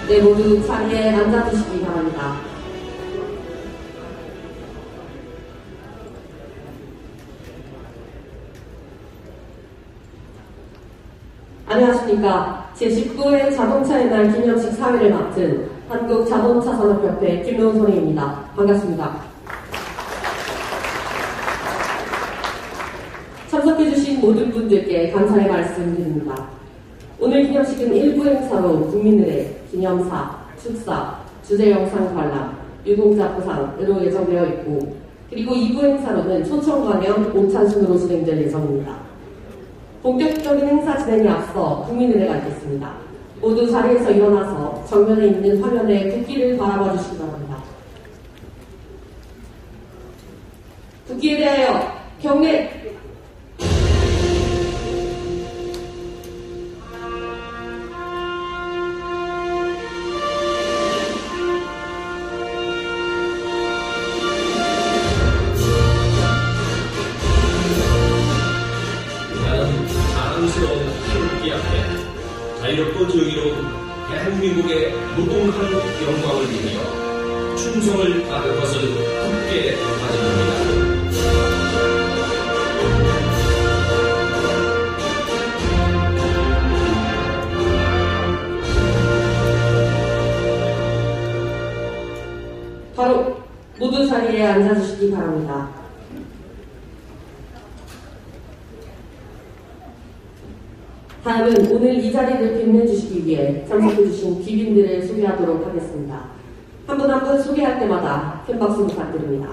네, 모두 자리에 앉아주시기 바랍니다. 안녕하십니까. 제19회 자동차의 날 기념식 사회를 맡은 한국자동차산업협회 김노선입니다. 반갑습니다. 참석해주신 모든 분들께 감사의 말씀드립니다. 오늘 기념식은 일부 행사로 국민의례, 기념사, 축사, 주제영상 관람, 유공자부상으로 예정되어 있고, 그리고 2부 행사로는 초청관련 오찬순으로 진행될 예정입니다. 본격적인 행사 진행에 앞서 국민의례가 있겠습니다. 모두 자리에서 일어나서 정면에 있는 화면에 국기를 바라봐 주시기 바랍니다. 국기에 대하여 경례! 자유롭고 정의로운 대한민국의 무궁한 영광을 위하여 충성을 다할 것을 굳게 다짐합니다. 바로 모두 자리에 앉아주시기 바랍니다. 다음은 오늘 이 자리를 빛내주시기 위해 참석해주신 귀빈들을 소개하도록 하겠습니다. 한 분 한 분 소개할 때마다 큰 박수 부탁드립니다.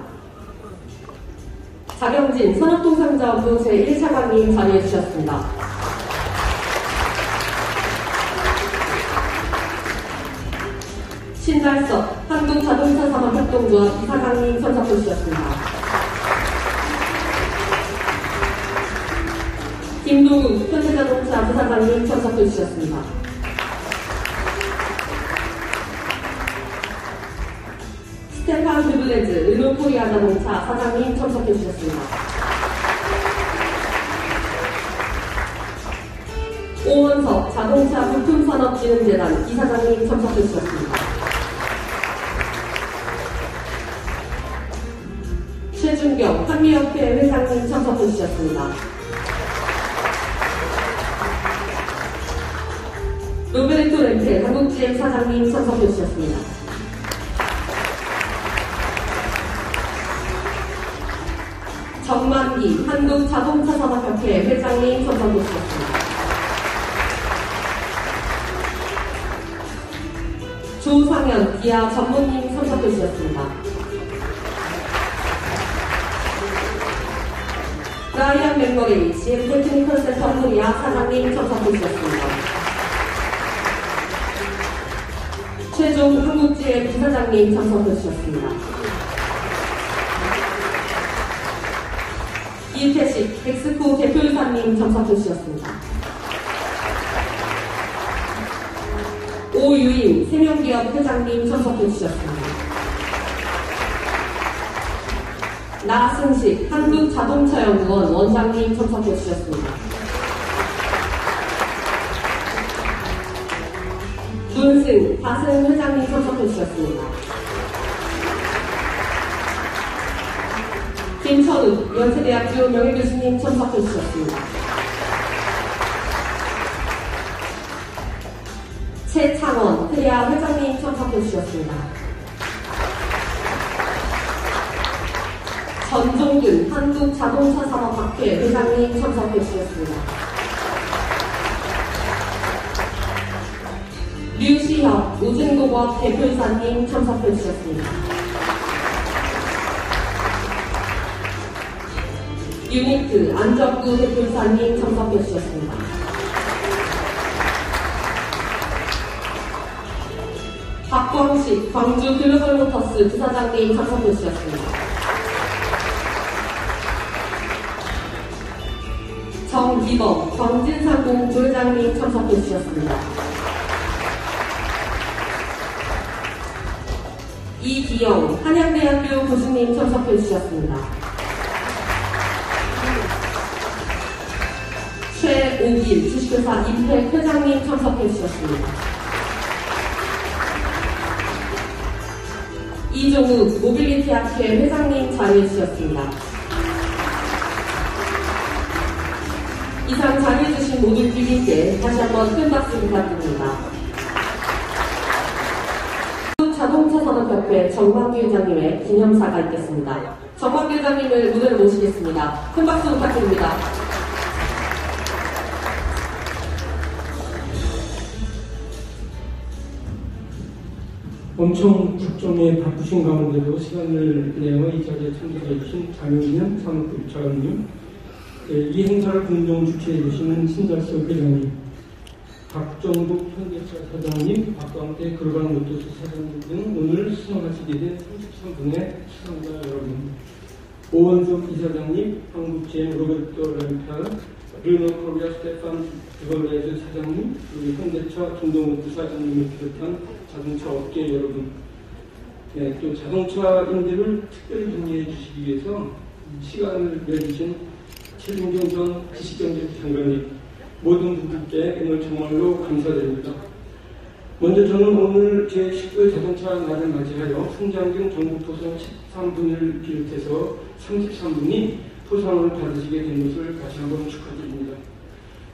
자경진 산업통상자원부 제1차관님 자리해주셨습니다. 신달석 한국자동차산업협동조합 이사장님 참석해주셨습니다. 김동욱 현대자동차 부사장님 참석해주셨습니다. 스테판 드블레즈 르노코리아 자동차 사장님 참석해주셨습니다. 오원석 자동차 부품산업진흥재단 이사장님 참석해주셨습니다. 최준경 한미협회 회장님 참석해주셨습니다. 로베르토 렌테 한국GM 사장님 참석해주셨습니다. 정만기 한국자동차산업협회 회장님 참석해주셨습니다. 조상현 기아 전문님 참석해주셨습니다. 브라이언 멤버리 GM 테크니컬 센터 코리아 사장님 참석해주셨습니다. 최종 한국GM 부사장님 참석해주셨습니다. 이태식 엑스코 대표이사님 참석해주셨습니다. 오유임 세명기업 회장님 참석해주셨습니다. 나승식 한국자동차연구원 원장님 참석해주셨습니다. 문승 다승 회장님 참석해주셨습니다. 김천우 연세대학교 명예교수님 참석해주셨습니다. 최창원 테리아 회장님 참석해주셨습니다. 전종균 한국자동차산업학회 회장님 참석해 주셨습니다. 류시혁 우증고법 대표이사님 참석해 주셨습니다. 유니트 안적구 대표이사님 참석해 주셨습니다. 박광식 광주 글로벌모터스 부사장님 참석해 주셨습니다. 정기범 광진상공 부회장님 참석해 주셨습니다. 이기영 한양대학교 교수님 참석해 주셨습니다. 최오길 주식회사 임팩 회장님 참석해 주셨습니다. 이종욱 모빌리티학회 회장님 자리해 주셨습니다. 이상 자리해 주신 모든 귀빈께 다시 한번 큰 박수 부탁드립니다. 자동차산업협회 정광규 회장님의 기념사가 있겠습니다. 정광규 회장님을 무대로 모시겠습니다. 큰 박수 부탁드립니다. 엄청 국정에 바쁘신 가운데도 시간을 내어 이 자리에 참석해 주신 장윤현 산업부 차관님, 이 행사를 공동 주최해 주시는 신달석 회장님, 박정국 현대차 사장님, 박광태 글로벌모터스 사장님 등 오늘 수상하시게 된 33분의 수상자 여러분, 오원석 이사장님, 한국GM 로베르토 렌탈, 르노코리아 스테판 드벌레즈 사장님, 그리고 현대차 김동욱 사장님을 비롯한 자동차 업계 여러분, 또 자동차인들을 특별히 정리해 주시기 위해서 시간을 내주신 최민경 전 지식경제부 장관님, 모든 분들께 오늘 정말로 감사드립니다. 먼저 저는 오늘 제19회 자동차 날을 맞이하여 송장균 정부포상 13분을 비롯해서 33분이 포상을 받으시게 된 것을 다시 한번 축하드립니다.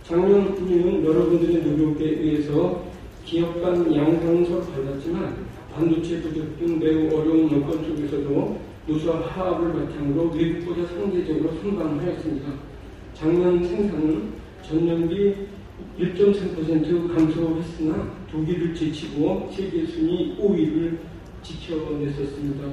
작년에는 여러분들의 노력에 의해서 기업 간 양상서를 받았지만 반도체 부족 등 매우 어려운 여건 속에서도 노사 화합을 바탕으로 외국보다 상대적으로 선방하였습니다. 작년 생산은 전년비 1.3% 감소했으나 독일을 제치고 세계 순위 5위를 지켜냈었습니다.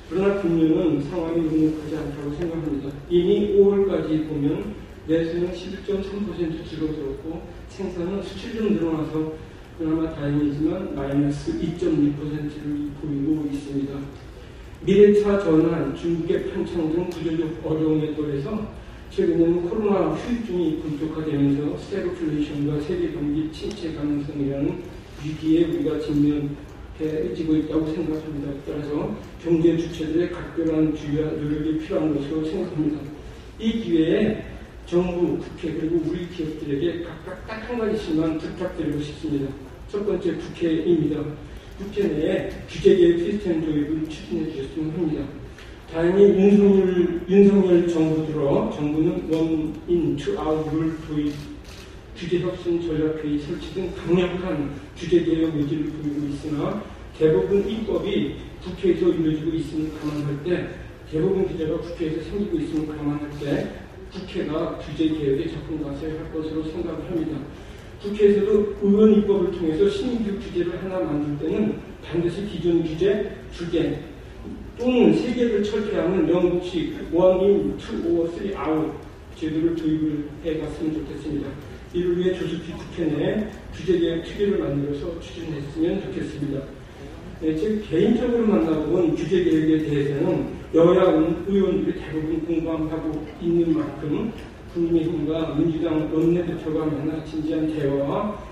그러나 금년은 상황이 녹록하지 않다고 생각합니다. 이미 5월까지 보면 내수는 11.3% 줄어들었고 생산은 수출이 늘어나서 그나마 다행이지만 마이너스 2.2%를 보이고 있습니다. 미래차 전환, 중국의 편창 등 구조적 어려움에 더해서 최근에는 코로나 후유증이 본격화되면서 스태그플레이션과 세계 경기 침체 가능성이라는 위기에 우리가 직면해지고 있다고 생각합니다. 따라서 경제 주체들의 각별한 주의와 노력이 필요한 것으로 생각합니다. 이 기회에 정부, 국회 그리고 우리 기업들에게 각각 딱 한 가지씩만 부탁드리고 싶습니다. 첫 번째 국회입니다. 국회 내에 규제개혁 시스템 도입을 추진해 주셨으면 합니다. 다행히 윤석열 정부 들어 정부는 원인 투아웃을 도입, 규제혁신 전략회의 설치 등 강력한 규제개혁 의지를 보이고 있으나 대부분 입법이 국회에서 이루어지고 있음을 감안할 때, 대부분 규제가 국회에서 생기고 있음을 감안할 때 국회가 규제개혁에 접근하셔야 할 것으로 생각을 합니다. 국회에서도 의원 입법을 통해서 신규 규제를 하나 만들 때는 반드시 기존 규제 2개 또는 3개를 철폐하는 영국식 원인, 투, 오, 쓰리, 아웃 제도를 도입을 해갔으면 좋겠습니다. 이를 위해 조속히 국회 내에 규제개혁 특위를 만들어서 추진했으면 좋겠습니다. 제 개인적으로 만나본 규제개혁에 대해서는 여야 의원들이 대부분 공감하고 있는 만큼 국민의힘과 민주당 원내대표가 만나 진지한 대화와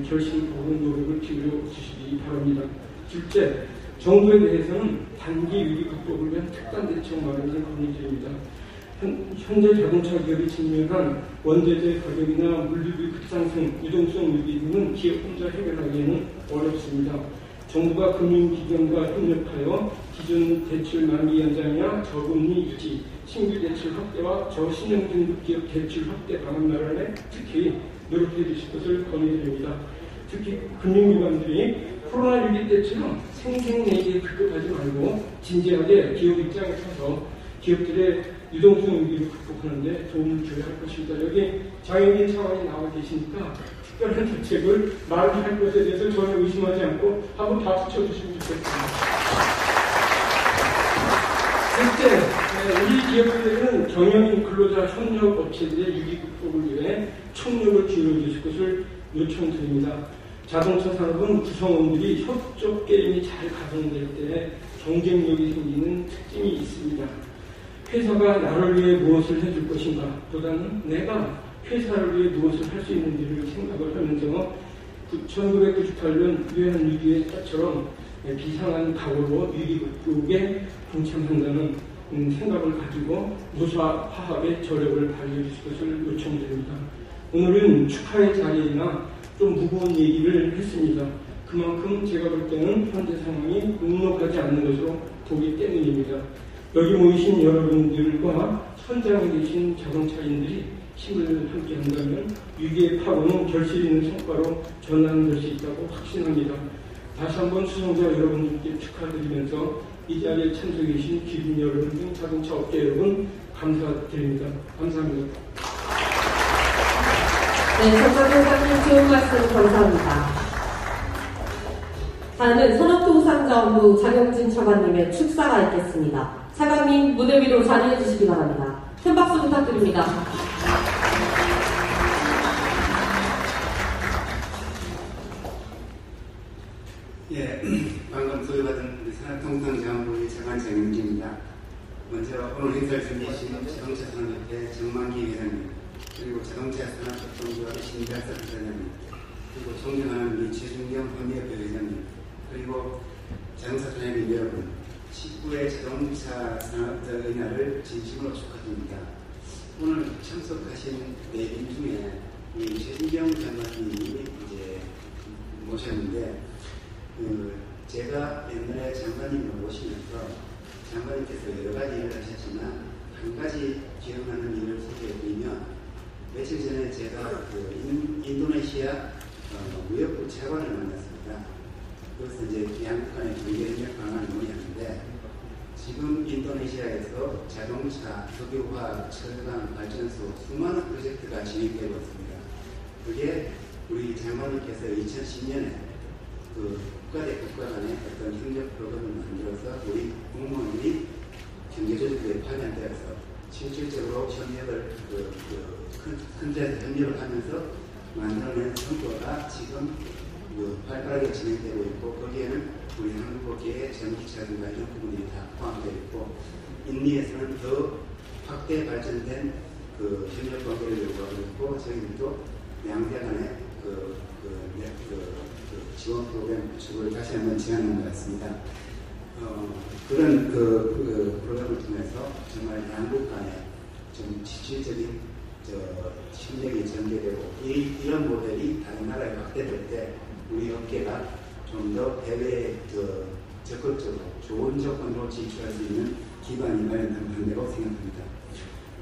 결심보는 노력을 기울여 주시기 바랍니다. 둘째, 정부에 대해서는 단기 위기 극복을 위한 특단 대책 마련을 건의드립니다. 현재 자동차 기업이 직면한 원재재 가격이나 물류비 급상승, 유동성 위기 등은 기업 혼자 해결하기에는 어렵습니다. 정부가 금융기관과 협력하여 기존 대출 만기 연장이나 저금리 유지, 신규 대출 확대와 저신용등급 기업 대출 확대 방안 마련에 특히 노력해 주실 것을 건의드립니다. 특히 금융기관들이 코로나19 때처럼 생생내기에 급급하지 말고 진지하게 기업 입장에 서서 기업들의 유동성 위기를 극복하는데 도움을 줘야 할 것입니다. 여기 장애인 차관이 나와 계시니까 특별한 대책을 마련할 것에 대해서 전혀 의심하지 않고 한번 박수 쳐주시면 좋겠습니다. 첫째, 우리 기업들은 경영인 근로자 협력 업체들의 위기 극복을 위해 총력을 기울여 주실 것을 요청드립니다. 자동차 산업은 구성원들이 협적 게임이 잘 가동될 때 경쟁력이 생기는 특징이 있습니다. 회사가 나를 위해 무엇을 해줄 것인가 보다는 내가 회사를 위해 무엇을 할 수 있는지를 생각을 하면서 1998년 유엔 위기의 때처럼 비상한 각오로 위기 극복에 동참한다는 생각을 가지고 노사화합의 저력을 발휘해 주실 것을 요청드립니다. 오늘은 축하의 자리이나 좀 무거운 얘기를 했습니다. 그만큼 제가 볼 때는 현재 상황이 녹록하지 않는 것으로 보기 때문입니다. 여기 모이신 여러분들과 현장에 계신 자동차인들이 힘을 함께 한다면 위기의 파고는 결실 있는 성과로 전환될 수 있다고 확신합니다. 다시 한번 수송자 여러분들께 축하드리면서 이 자리에 참석해 계신 기빈 여러분 등 자동차 업계 여러분 감사드립니다. 감사합니다. 네, 정상회장님 좋은 말씀 감사합니다. 다음은 산업통상자원부 장영진 차관님의 축사가 있겠습니다. 차관님 무대 위로 자리해 주시기 바랍니다. 큰 박수 부탁드립니다. 예, 방금 소개받은 산업통상자원부의 차관 장영진입니다. 먼저 오늘 행사를 준비하신 자동차 산업협회 정만기 회장님, 그리고 자동차 산업협동조합의 신달석 회장님, 그리고 존경하는 우리 최준경 협의협회 회장님, 그리고 자동차 산업인 여러분, 19회 자동차 산업의날을 진심으로 축하드립니다. 오늘 참석하신 내빈 중에 우리 최준경 장관님이 이제 모셨는데, 제가 옛날에 장관님을 모시면서 장관님께서 여러 가지 일을 하셨지만 한 가지 기억나는 일을 소개해드리면, 며칠 전에 제가 인도네시아 무역부 차관을 만났습니다. 그래서 이제 양국 간의 경제협력 방안을 논의하는데, 지금 인도네시아에서 자동차, 석유화학, 철강, 발전소 수많은 프로젝트가 진행되고 있습니다. 그게 우리 장관님께서 2010년에 국가 대 국가 간의 어떤 협력 프로그램을 만들어서 우리 공무원들이 경제조직에 파견되어서 실질적으로 협력을 큰 데서 협력을 하면서 만들어낸 성과가 지금 활발하게 진행되고 있고, 거기에는 우리 한국계의 전기차든가 이런 부분들이 다 포함되어 있고, 인리에서는 더 확대 발전된 협력 관계를 요구하고 있고, 저희는 또 양대 간의 지원 프로그램 구축을 다시 한번 제안한 것 같습니다. 그런 프로그램을 통해서 정말 양국 간에 좀 실질적인 협력이 전개되고, 이런 모델이 다른 나라에 확대될 때 우리 업계가 좀 더 해외에 적극적으로 좋은 조건으로 진출할 수 있는 기반이 마련된다고 생각합니다.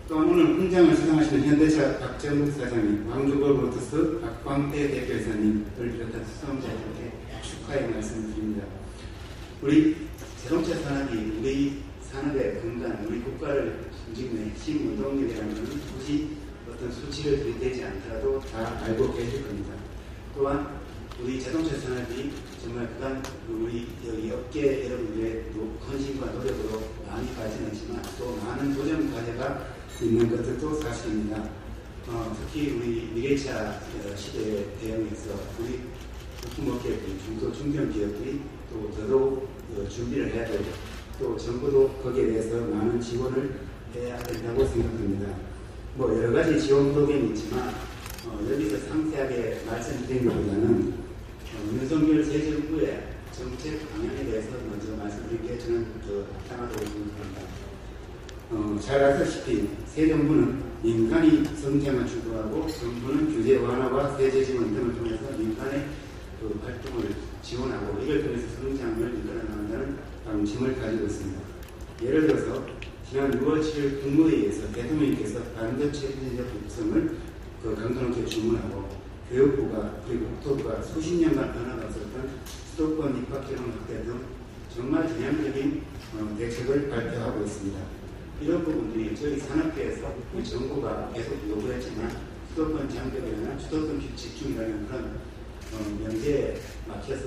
또한 오늘 훈장을 수상하시는 현대차 박정국 사장님, 왕주골모터스 박광태 대표이사님을 비롯한 수상자들께 축하의 말씀을 드립니다. 우리 자동차 산업이 우리 산업의 근간, 우리 국가를 움직이는 핵심 운동력이라는 것은 굳이 어떤 수치를 들이대지 않더라도 다 알고 계실 겁니다. 또한 우리 자동차 산업이 정말 그간 우리 여기 업계 여러분들의 헌신과 노력으로 많이 발전했지만 또 많은 도전 과제가 있는 것들도 사실입니다. 특히 우리 미래차 시대에 대응해서 우리 부품업계 중소 중견 기업들이 또 더더욱 준비를 해야 되고, 또 정부도 거기에 대해서 많은 지원을 해야 된다고 생각합니다. 여러 가지 지원 프로그램이 있지만 여기서 상세하게 말씀드리는 것보다는 윤석열 새 정부의 정책 방향에 대해서 먼저 말씀드리기에 저는 더 합당하다고 생각합니다. 잘 아시다시피 새 정부는 민간이 성장을 주도하고, 정부는 규제 완화와 세제 지원 등을 통해서 민간의 활동을 지원하고, 이걸 통해서 성장을 이끌어 나간다는 방침을 가지고 있습니다. 예를 들어서 지난 6월 7일 국무회의에서 대통령께서 반도체 인력 육성을 강도롭게 주문하고, 교육부가 그리고 국토부가 수십 년간 변화가 없었던 수도권 입학제한 확대 등 정말 전향적인 대책을 발표하고 있습니다. 이런 부분들이 저희 산업계에서 우리 정부가 계속 요구했지만 수도권 장벽이나 수도권 집중이라는 그런 명제에 막혀서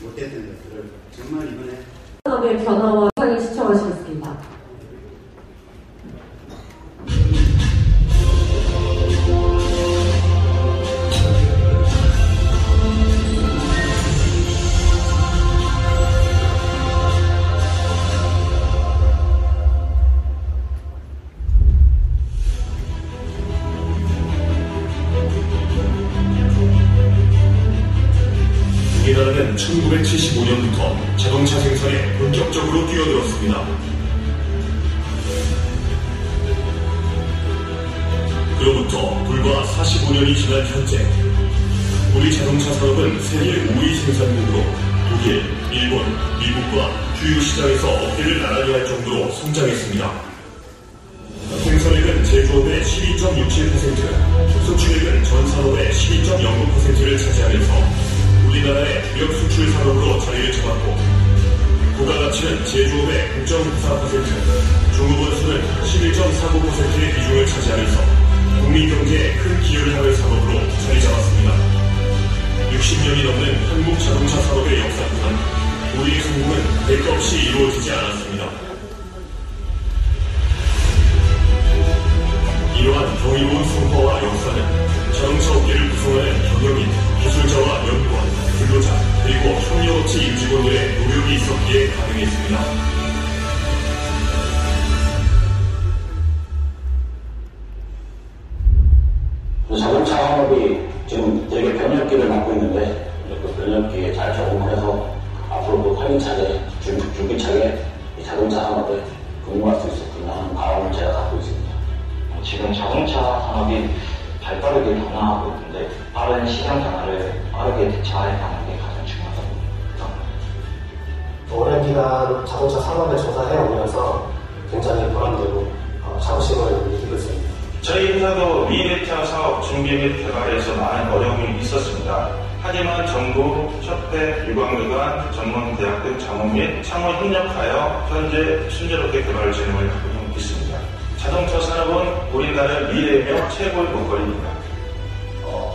못했던 것들을 정말 이번에 산업의 변화와 상을 시청하시겠습니다. 우리나라는 1975년부터 자동차 생산에 본격적으로 뛰어들었습니다. 그로부터 불과 45년이 지난 현재, 우리 자동차 산업은 세계 5위 생산국으로 독일, 일본, 미국과 주요 시장에서 어깨를 나란히 할 정도로 성장했습니다. 생산액은 제조업의 12.67%, 수출액은 전 산업의 12.09%를 차지하면서 우리나라의 주력 수출 산업으로 자리를 잡았고, 부가가치는 제조업의 9.94%, 중후본수는 11.49%의 비중을 차지하면서 국민경제에 큰 기여를 하는 산업으로 자리 잡았습니다. 60년이 넘는 한국 자동차 산업의 역사 동안 우리의 성공은 대가 없이 이루어지지 않았습니다. 이러한 경이로운 성과와 역사는 자동차 업계를 구성하는 경영인, 기술자와 연구원, 근로자, 그리고 협력업체 임직원들의 노력이 있었기에 가능했습니다. 자동차 산업이 지금 되게 변혁기를 맞고 있는데, 그 변혁기에 잘 적응해서 앞으로도 활기차게, 줄기차게 이 자동차 산업에 근무할 수 있었구나 하는 바람을 제가 갖고 있습니다. 지금 자동차 산업이 발빠르게 변화하고 있는데, 빠른 시장 변화를 빠르게 대처하는 게 가장 중요하다고 생각합니다. 오랜 기간 자동차 산업에 종사해 오면서 굉장히 보람되고 자부심을 느끼고 있습니다. 저희 회사도 미래차 사업 준비 및 개발에서 많은 어려움이 있었습니다. 하지만 정부, 협회, 유관기관, 전문대학 등 자문 및 창원 협력하여 현재 순조롭게 개발 진행을 하고 있습니다. 자동차 산업은 우리나라의 미래이며 최고의 목걸이입니다.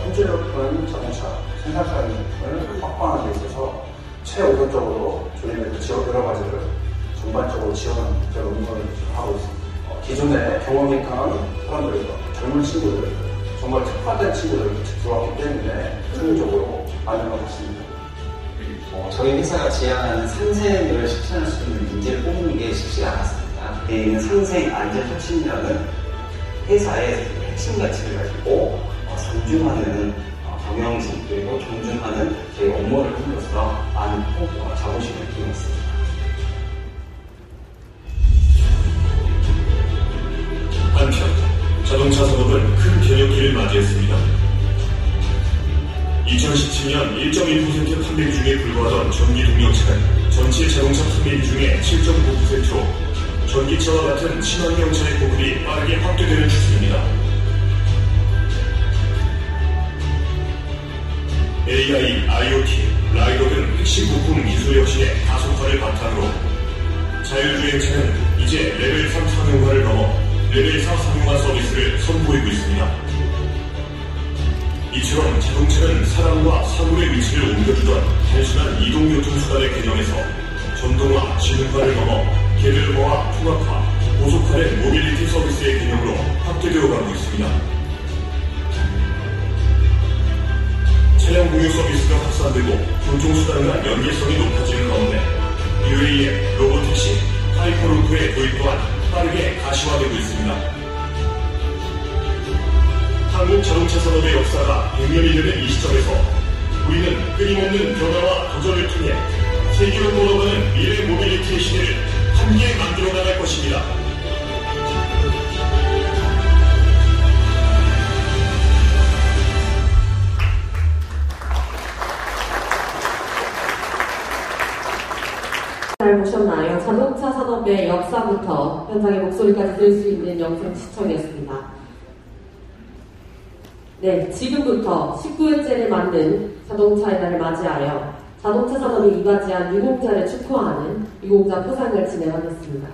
현재로서는 자동차 생산성을 확보하는 데 있어서 최우선적으로 저희는 여러 가지를 전반적으로 지원하는 그런 운동을 하고 있습니다. 기존에 경험이 강한 사람들과 젊은 친구들, 정말 특화된 친구들을 들어왔기 때문에 효율적으로 반영하고 있습니다. 저희 회사가 지향하는 상생을 실천할 수 있는 인재를 뽑는 게 쉽지가 않았습니다. 이 상생 안전 혁신이라는 회사의 핵심 가치를 가지고 존중하는 경영진 그리고 존중하는 저희 업무를 함으로써 많은 자부심을 느끼고 있습니다. 한편 자동차 산업은 큰 변혁기를 맞이했습니다. 2017년 1.1% 판매 중에 불과하던 전기 동력차는 전체 자동차 판매 중에 7.9%로 전기차와 같은 친환경차의 보급이 빠르게 확대되는 추세입니다. AI, IoT, 라이더 등 핵심 부품 기술 혁신의 가속화를 바탕으로 자율주행차는 이제 레벨 3 상용화를 넘어 레벨 4 상용화 서비스를 선보이고 있습니다. 이처럼 자동차는 사람과 사물의 위치를 옮겨주던 단순한 이동교통수단의 개념에서 전동화, 지능화를 넘어 계층화와 통합화, 고속화된 모빌리티 서비스의 개념으로 확대되어 가고 있습니다. 차량 공유 서비스가 확산되고 교통수단 간 연계성이 높아지는 가운데 UAM, 로보택시, 하이퍼루프의 도입 또한 빠르게 가시화되고 있습니다. 한국 자동차 산업의 역사가 100년이 되는 이 시점에서 우리는 끊임없는 변화와 도전을 통해 세계로 돌아가는 미래 모빌리티의 시대를 함께 만들어 나갈 것입니다. 잘 보셨나요? 자동차 산업의 역사부터 현장의 목소리까지 들을 수 있는 영상 시청이었습니다. 네, 지금부터 19회째를 맞는 자동차의 날을 맞이하여 자동차 산업에 이바지한 유공자를 축하하는 유공자 포상을 진행하겠습니다.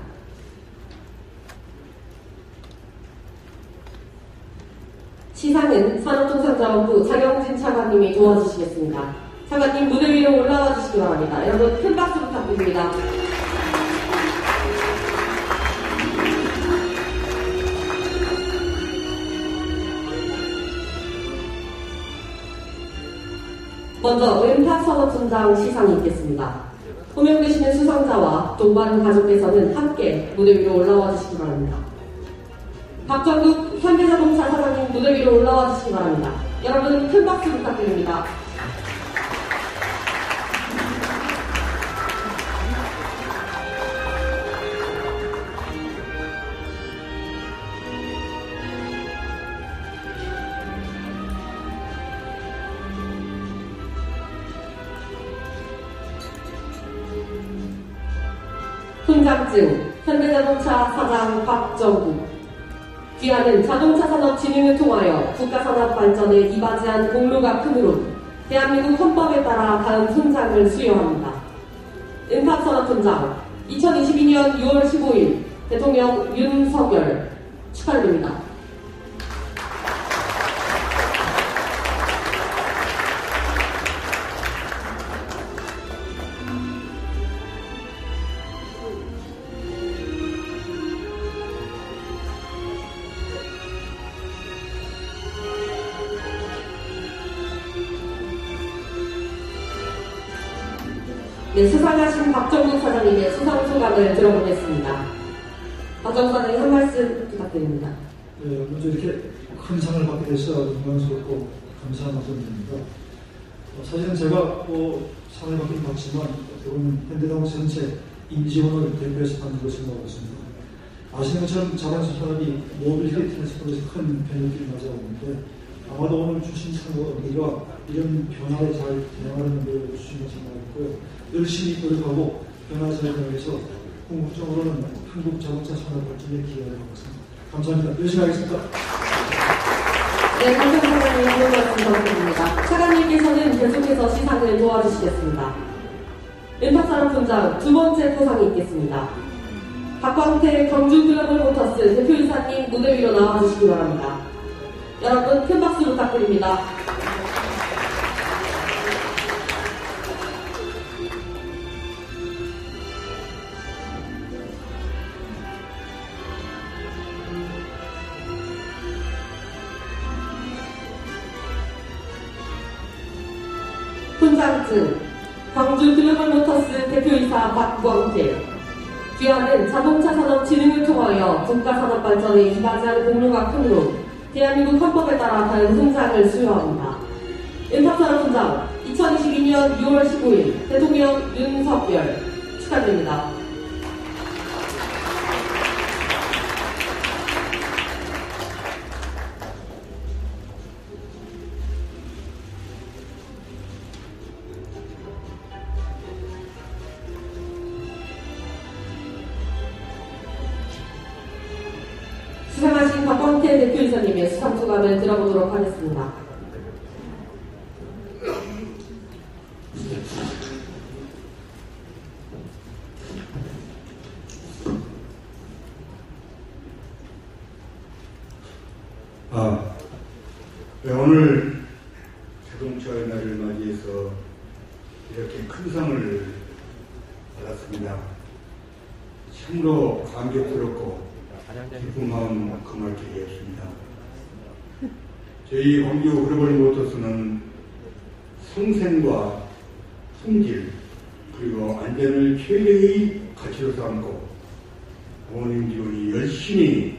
시상은 산업통상자원부 장영진 차관님이 도와주시겠습니다. 차관님 무대 위로 올라와 주시기 바랍니다. 여러분 큰 박수 부탁드립니다. 먼저 은탁산업촌장 시상이 있겠습니다. 호명 계시는 수상자와 동반 가족께서는 함께 무대 위로 올라와 주시기 바랍니다. 박정국 현대자동차 사장님 무대 위로 올라와 주시기 바랍니다. 여러분 큰 박수 부탁드립니다. 훈장증 현대자동차 사장 박정국. 귀하는 자동차 산업 진흥을 통하여 국가산업 발전에 이바지한 공로가 크므로 대한민국 헌법에 따라 다음 훈장을 수여합니다. 은탁산업훈장 2022년 6월 15일 대통령 윤석열 축하드립니다. 네, 수상하신 박정국 사장님의 수상 소감을 들어보겠습니다. 박정국 사장님 한 말씀 부탁드립니다. 네, 먼저 이렇게 큰 상을 받게 돼서 영광스럽고 감사한 마음입니다. 사실은 제가 상을 받긴 받지만 현대자동차 전체 임직원을 대표해서 받는 것을 생각하고 있습니다. 아시는 것처럼 자동차 산업이 모빌리티 트랜스포트에서 큰 변혁기를 맞아오고 있는데 아마도 오늘 주신 상과 의미가 이런 변화에 잘 대응하는 노력을 주신 것을 생각했고요. 열심히 노력하고 변화를 잘 대응해서 궁극적으로는 한국 자동차 산업 발전에 기여하는 것 같습니다. 감사합니다. 열심히 하겠습니다. 네, 박정국 사장님 한 말씀 부탁드립니다. 차관님께서는 계속해서 시상을 도와주시겠습니다. 은탁산업훈장 두 번째 포상이 있겠습니다. 박광태 경주글로벌모터스 대표이사님 무대 위로 나와주시기 바랍니다. 여러분 큰 박수 부탁드립니다. 훈장증 광주글로벌모터스 대표이사 박광태. 귀하는 자동차 산업 진흥을 통하여 국가산업 발전에 이바지한 공로가 크므로 대한민국 헌법에 따라 다른 훈장을 수여합니다. 은탁산업훈장 2022년 6월 15일 대통령 윤석열 축하드립니다. 수상하신 박광태 대표이사님의 수상소감을 들어보도록 하겠습니다. 오늘 자동차의 날을 맞이해서 이렇게 큰 상을 받았습니다. 참으로 감격스럽고 기쁜 마음 금할 길이었습니다. 저희 광주 글로벌모터스는 성생과 품질 그리고 안전을 최대의 가치로 삼고 모든 직원이 열심히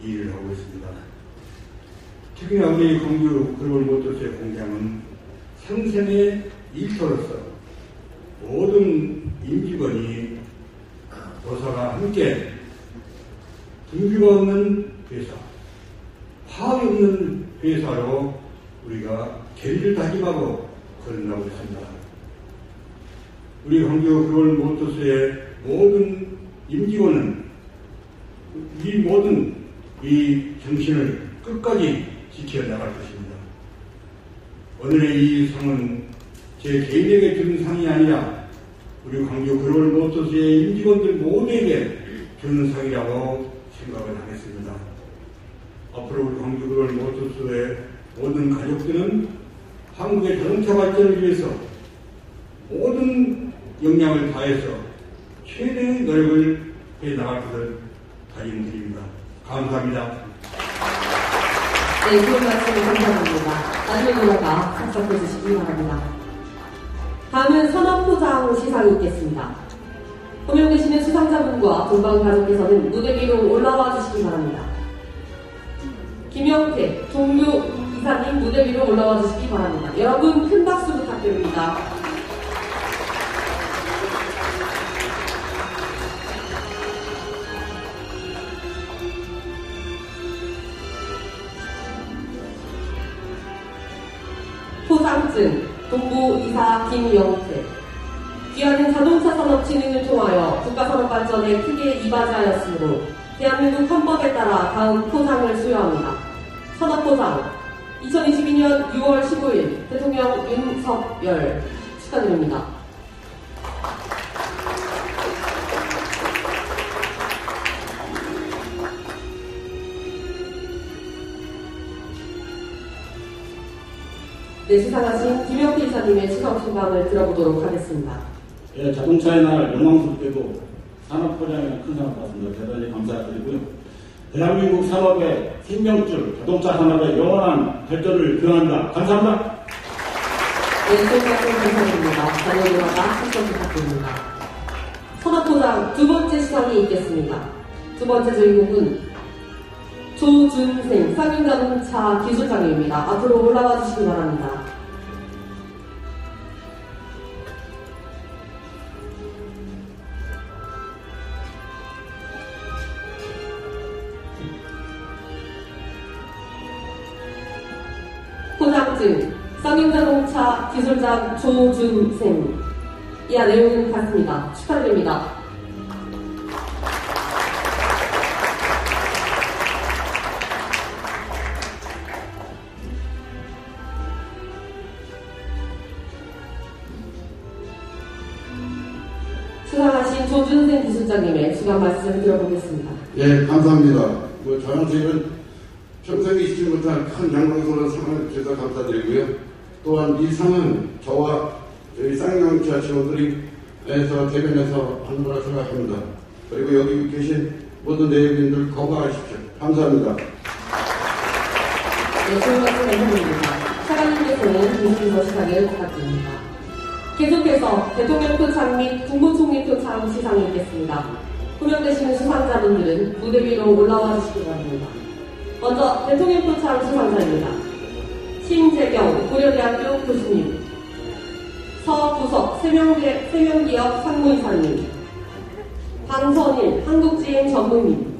일을 하고 있습니다. 특히나 우리 광주 글로벌모터스의 공장은 성생의 일터로서 모든 임직원이 노사가 함께 분규가 없는 회사, 파악이 없는 회사로 우리가 계리를 다짐하고 거듭나고 있습니다. 우리 광주 글로벌모터스의 모든 임직원은 이 모든 이 정신을 끝까지 지켜나갈 것입니다. 오늘의 이 상은 제 개인에게 주는 상이 아니라 우리 광주 글로벌모터스의 임직원들 모두에게 주는 상이라고 생각을 하겠습니다. 앞으로 우리 광주그룹 모터스의 모든 가족들은 한국의 자동차 발전을 위해서 모든 역량을 다해서 최대의 노력을 해나갈 것을 다짐드립니다. 감사합니다. 네, 좋은 말씀 감사드립니다. 나중에 돌아가 삭삭해 주시기 바랍니다. 다음은 산업포장 시상이 있겠습니다. 보면 계시는 수상자분과 동방 가족께서는 무대 위로 올라와 주시기 바랍니다. 김영태 종료 이사님 무대 위로 올라와 주시기 바랍니다. 여러분 큰 박수 부탁드립니다. 포장증 동부이사 김영태. 귀하는 자동차 산업 진흥을 통하여 국가산업 발전에 크게 이바지하였으므로 대한민국 헌법에 따라 다음 포장을 수여합니다. 산업포장 2022년 6월 15일 대통령 윤석열 축하드립니다. 네, 수상하신 김영태 이사님의 수상 소감을 들어보도록 하겠습니다. 예, 자동차의 날 영광스럽게도 산업포장에 큰 상을 받았습니다. 대단히 감사드리고요. 대한민국 산업의 생명줄, 자동차 산업의 영원한 발전을 기원합니다. 감사합니다. 네, 수상 감사드립니다. 자료 돌아가 수상 부탁드립니다. 산업포장 두 번째 시상이 있겠습니다. 두 번째 주인공은 조준생 쌍용자동차 기술장입니다. 앞으로 올라와 주시기 바랍니다. 포장증 쌍용자동차 기술장 조준생. 이하 내용은 같습니다. 축하드립니다. 수상하신 조준생 기술장님의 수감 말씀 들어보겠습니다. 예, 감사합니다. 저한테는 평생에 있지 못한 큰 영광스러운 상을 주셔서 감사드리고요. 또한 이 상은 저와 저희 쌍용자동차 직원들이 해서 대변해서 한 거라 생각합니다. 그리고 여기 계신 모든 내빈들 건강하십시오. 감사합니다. 네, 좋은 말씀 감사드립니다. 사장님께서는 인수인서 시상을 부탁드립니다. 계속해서 대통령 표창 및 국무총리 표창 시상이 있겠습니다. 호명되시는 수상자분들은 무대 위로 올라와 주시기 바랍니다. 먼저 대통령 표창 수상자입니다. 신재경 고려대학교 교수님, 서부석 세명기업 상무이사님, 방선일 한국지행 전무님.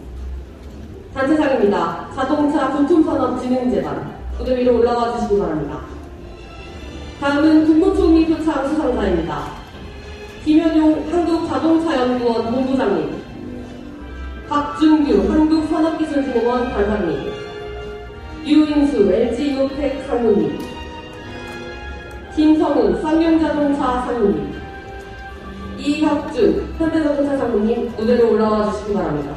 단체상입니다. 자동차 부품산업진흥재단 무대 위로 올라와 주시기 바랍니다. 다음은 국무총리 표창 수상자입니다. 김현용 한국자동차연구원 본부장님, 박준규 한국산업기술진흥원 단장님, 유인수 LG이오텍 상무님, 김성은 쌍용자동차 상무님, 이혁준 현대자동차 상무님 무대로 올라와 주시기 바랍니다.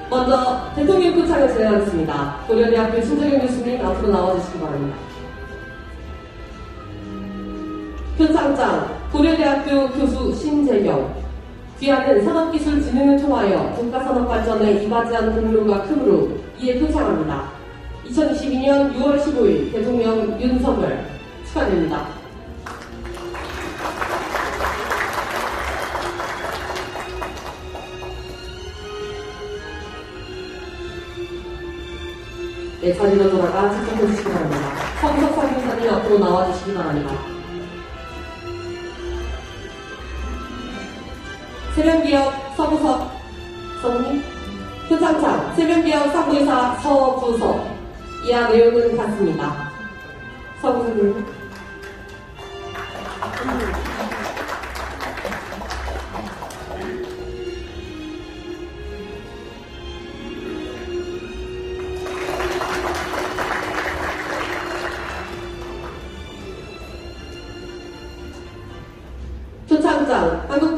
먼저 대통령 표창을 진행하겠습니다. 고려대학교 신재경 교수님 앞으로 나와주시기 바랍니다. 표창장 고려대학교 교수 신재경. 귀하는 산업기술진흥을 통하여 국가산업 발전에 이바지한 공로가 크므로 이에 표창합니다. 2022년 6월 15일 대통령 윤석열 축하드립니다. 네, 자리로 돌아가 착석해 주시기 바랍니다. 서부석 상무사님 앞으로 나와주시기 바랍니다. 세면기업 서부석 성님, 표창장 세면기업 상무이사 서부석. 이하 내용은 같습니다. 서부석님.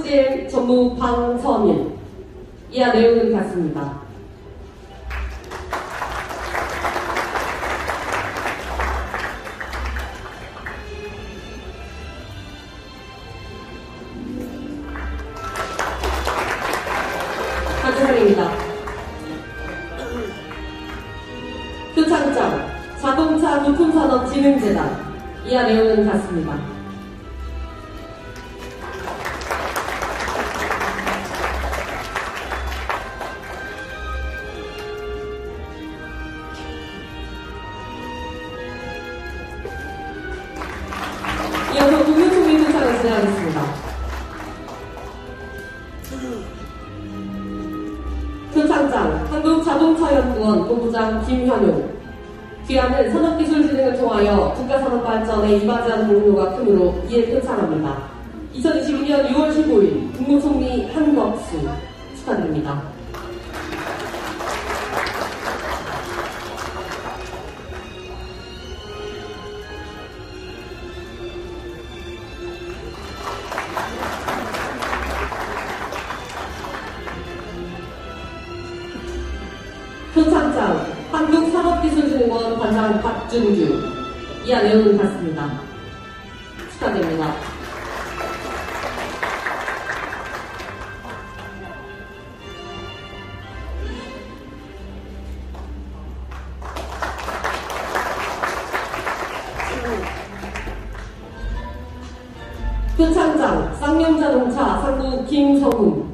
한국GM 전무 방선일. 이하 내용은 같습니다. 한국사입니다. 표창장 자동차 부품산업진흥재단. 이하 내용은 같습니다. 이어서 국무총리 표창을 진행하겠습니다. 표창장 한국자동차연구원 본부장 김현용. 귀하는 산업기술진흥을 통하여 국가산업발전에 이바지한 공로가 크므로 이에 표창합니다. 2022년 6월 15일 국무총리 한덕수 축하드립니다. 표창장 한국산업기술진흥원 관장 박준규. 이하 내용은 같습니다. 축하드립니다. 표창장 쌍용자동차 상무 김성훈.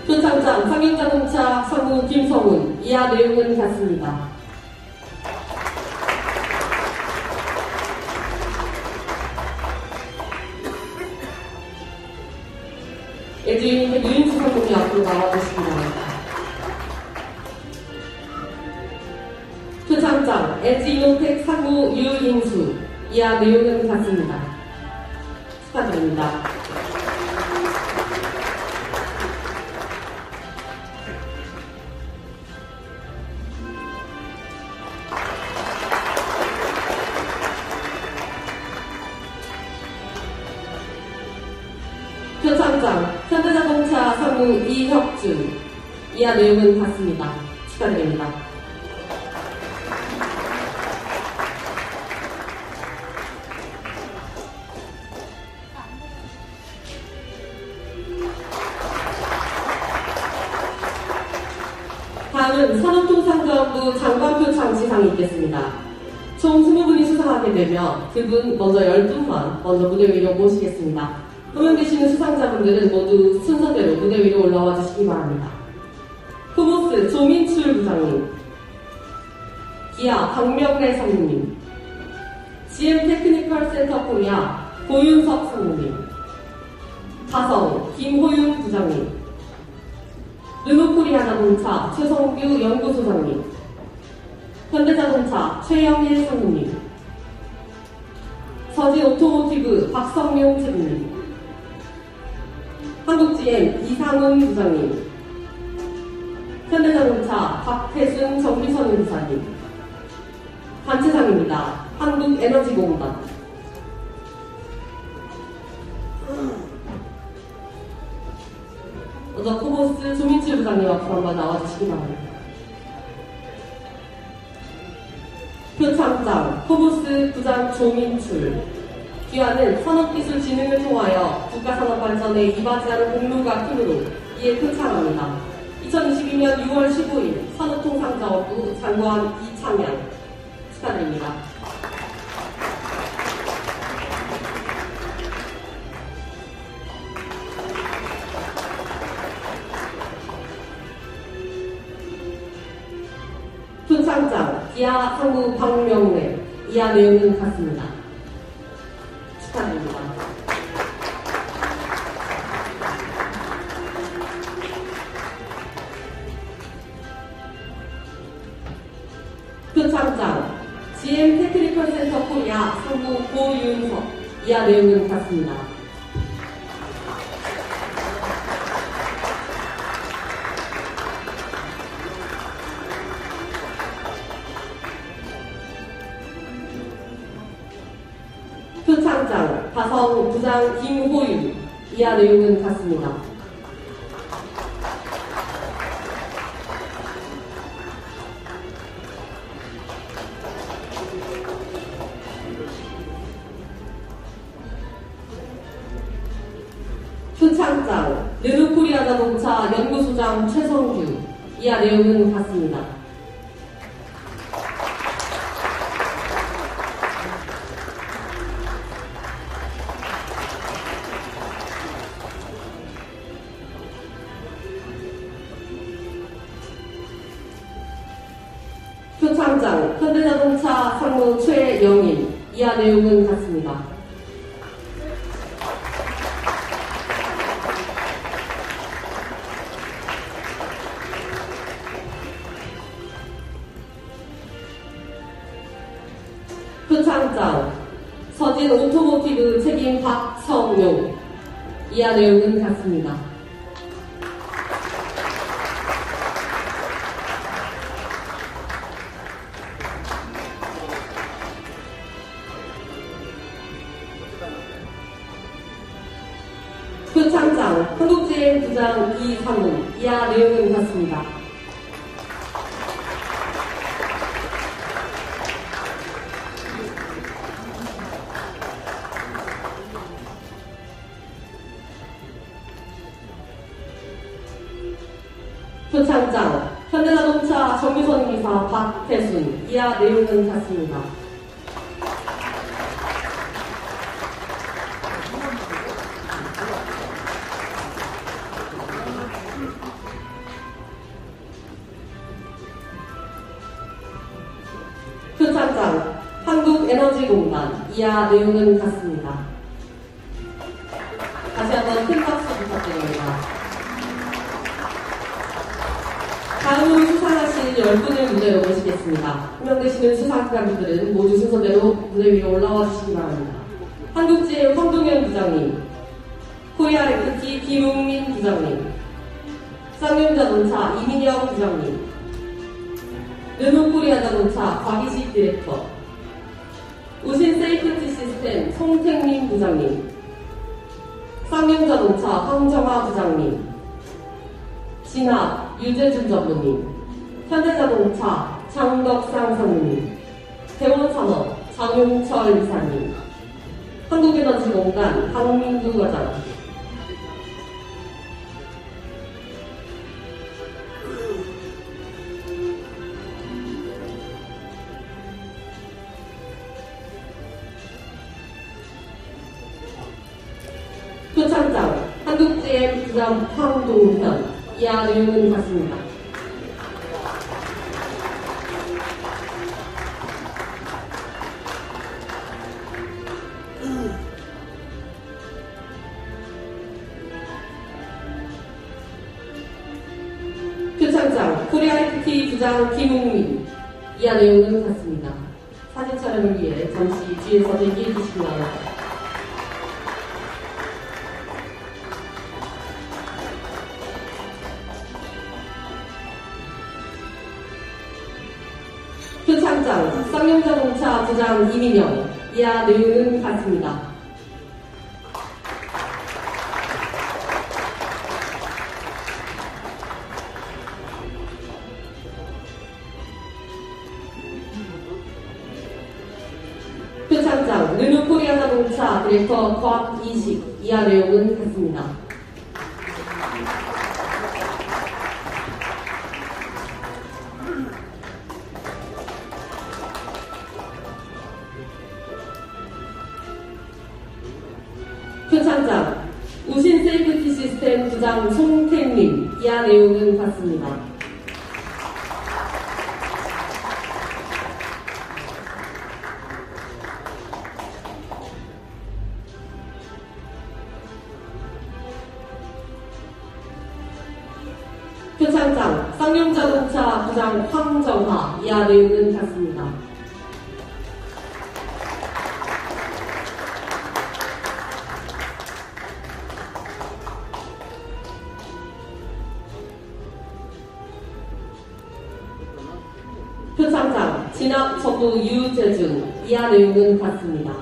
표창장 쌍용자동차 상무 김성훈. 이하 내용은 같습니다. LG 유인수 상무님 앞으로 나와주시기 바랍니다. 표창장 LG이노텍 상무 유인수. 이하 내용은 같습니다. 축하드립니다. 표창장 현대자동차 상무 이혁준. 이하 내용은 같습니다. 축하드립니다. 다음은 산업통상자원부 장관 표창 시상이 있겠습니다. 총 20분이 수상하게 되며 그분 먼저 10분만 먼저 무대 위로 모시겠습니다. 호명되시는 수상자분들은 모두 순서대로 무대 위로 올라와 주시기 바랍니다. 코모스 조민출 부장님, 기아 박명래 상무님, GM 테크니컬 센터 코리아 고윤석 상무님, 가성 김호윤 부장님, 르노코리아 자동차 최성규 연구소장님, 현대자동차 최영일 상무님, 서진오토모티브 박성용 책임님, 한국GM 이상훈 부장님, 현대자동차 박태순 정비선 부사님, 단체장입니다. 한국에너지공단. 먼저 코모스 조민출 부장님 앞으로 한번 나와주시기 바랍니다. 표창장 코모스 부장 조민출. 귀하는 산업기술진흥을 통하여 국가산업발전에 이바지하는 공로가 크므로 이에 표창합니다. 2022년 6월 15일 산업통상자원부 장관 이창양 축하드립니다. 표창장 기아 상무 박명래. 이하 내용은 같습니다. 축하드립니다. 표창장 GM 테크니컬 센터 코리아 상무 고윤석. 이하 내용은 같습니다. 표창장 다성 부장 김호유. 이하 내용은 같습니다. 표창장 르누코리아자동차 연구소장 최성규. 이하 내용은 같습니다. 표창장 현대자동차 상무 최영인. 이하 내용은 같습니다. 표창장 서진 오토모티브 책임 박성용. 이하 내용은 같습니다. 표창장 한국GM 부장 이상훈. 이하 내용은 같습니다. 표창장 현대자동차 정유선 기사 박태순. 이하 내용은 같습니다. 표창장 한국에너지공단. 이하 내용은 같습니다. 다시 한번 큰 박수 부탁드립니다. 다음으로 수상하신 10분을 무대로 모시겠습니다. 임명되시는 수상자분들은 모두 순서대로 무대 위로 올라와 주시기 바랍니다. 한국GM 황동현 부장님, 코리아레프티 김웅민 부장님, 쌍용자동차 이민영 부장님, 르노코리아자동차 곽이식 디렉터, 우신세이프티 시스템 송택민 부장님, 쌍용자동차 황정화 부장님, 진압 유재준 전무님, 현대자동차 장덕상 상무님, 대원산업 장용철 이사님, 한국에너지공단 강민구 과장, 표창장 한국GM 부장 황동현. 이하 내용은 같습니다. 표창장 코리아레프티 부장 김웅민. 이하 내용은 같습니다. 사진 촬영을 위해 잠시 뒤에서 대기해 주시기 바랍니다. 표창장 쌍용자동차 부장 이민영. 이하 내용은 같습니다. 표창장 르누코리아자동차 디렉터 곽이식. 이하 내용은 같습니다. 표창장 우신세이프티 시스템 부장 송택민. 이하 내용은 같습니다. 표창장 쌍용자동차 부장 황정화. 이하 내용은 같습니다. 표창장 진압 서부 유재준. 이하 내용은 같습니다.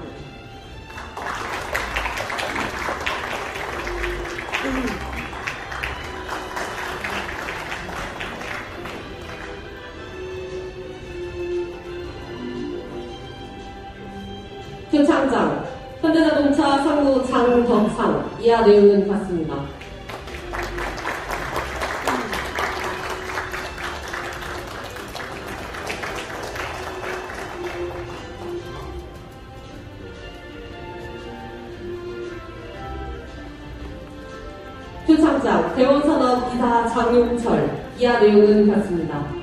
표창장 현대자동차 상무 장덕상. 이하 내용은 같습니다. 표창장 대원산업 기사 장용철. 이하 내용은 같습니다.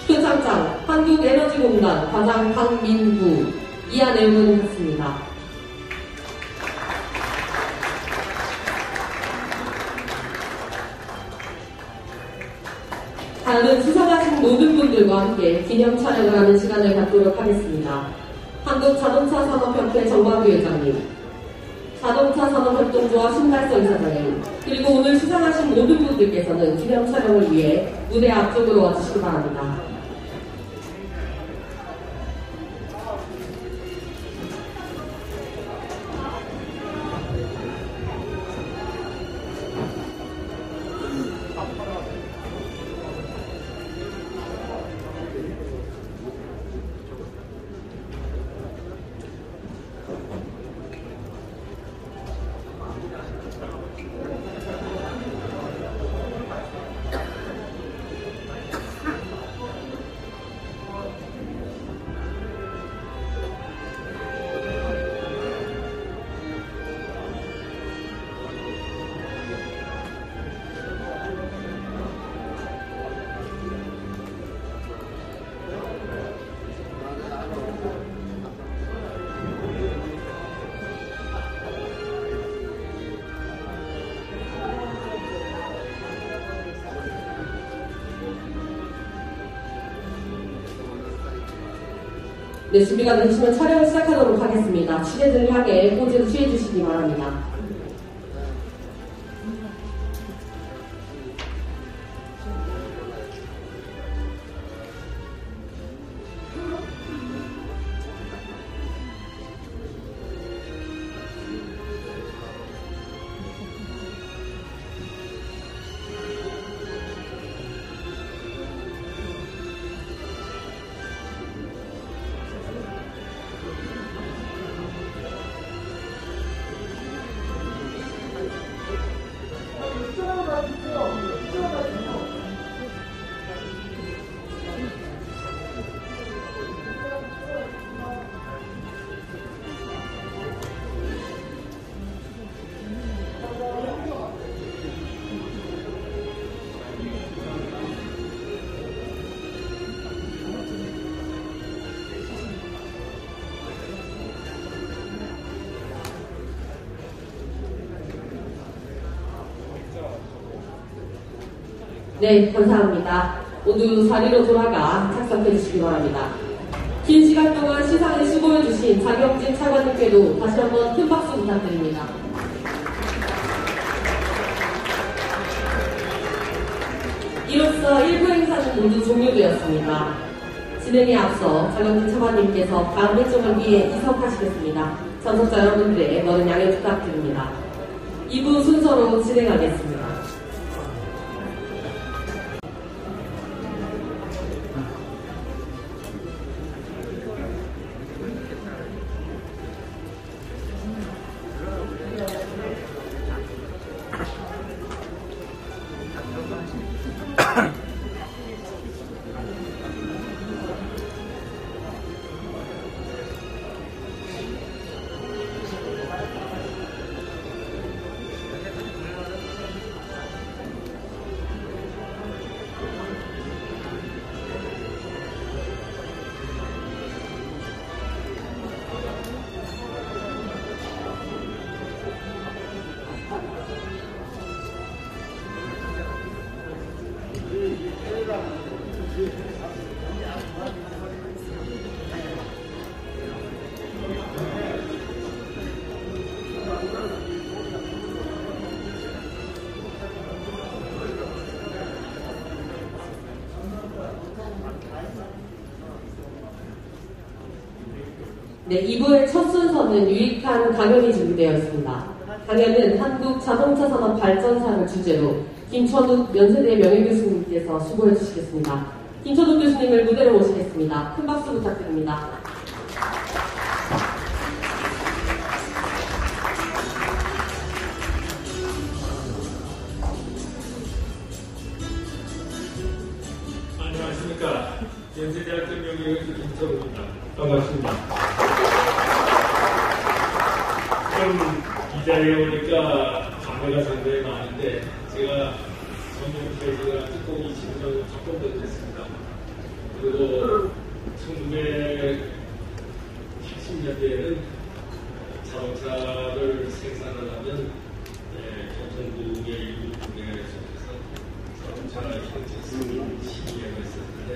표창장 한국에너지공단 과장 강민구. 이하 내용은 같습니다. 다음은 수상하신 모든 분들과 함께 기념 촬영을 하는 시간을 갖도록 하겠습니다. 한국자동차산업협회 정광규 회장님, 자동차산업협동조합 신달성 이사장님, 그리고 오늘 수상하신 모든 분들께서는 기념 촬영을 위해 무대 앞쪽으로 와주시기 바랍니다. 네, 준비가 되시면 촬영을 시작하도록 하겠습니다. 취재진을 향해 포즈를 취해주시기 바랍니다. 네, 감사합니다. 모두 자리로 돌아가 착석해 주시기 바랍니다. 긴 시간 동안 시상에 수고해 주신 장영진 차관님께도 다시 한번 큰 박수 부탁드립니다. 이로써 1부 행사는 모두 종료되었습니다. 진행에 앞서 장영진 차관님께서 다음 일정을 위해 이석하시겠습니다. 참석자 여러분들의 많은 양해 부탁드립니다. 2부 순서로 진행하겠습니다. 네, 2부의 첫 순서는 유익한 강연이 준비되어 있습니다. 강연은 한국 자동차 산업 발전사를 주제로 김천욱 연세대 명예교수님께서 수고해 주시겠습니다. 김천욱 교수님을 무대로 모시겠습니다. 큰 박수 부탁드립니다. 안녕하십니까. 연세대학교 명예교수 김천욱입니다. 반갑습니다. 이 자리에 오니까 감회가 상당히 많은데 제가 전용태지가 특공 20년 조금 더 됐습니다. 그리고 1980년대에는 자동차를 생산을 하면 교통부의 일부 분야에 속해서 자동차 형제 시기회가 있었는데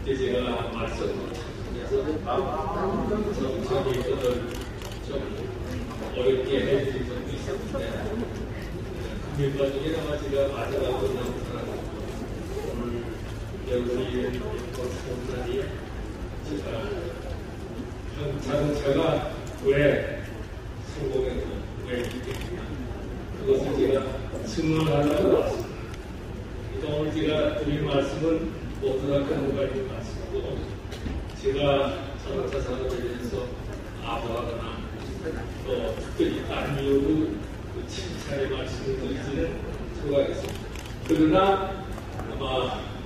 그때 제가 말썽으로 참석해서 자동차 계획을 좀 어렵게 해드린 적도 있었는데 그 결과 중에 아마 제가 마지막으로 나오더라고요. 오늘 여러분이 본 날이 제가 한국 자동차가 왜 성공했고 왜 이겼냐 그것을 제가 증언하려고 왔습니다. 그러니까 오늘 제가 드릴 말씀은 모두가 근거가있는 말씀이고 제가 자동차 산업에 대해서 아부하거나 또 특별히 다른 이유로 칭찬의 말씀을 드리지는 들어가겠습니다. 그러나 아마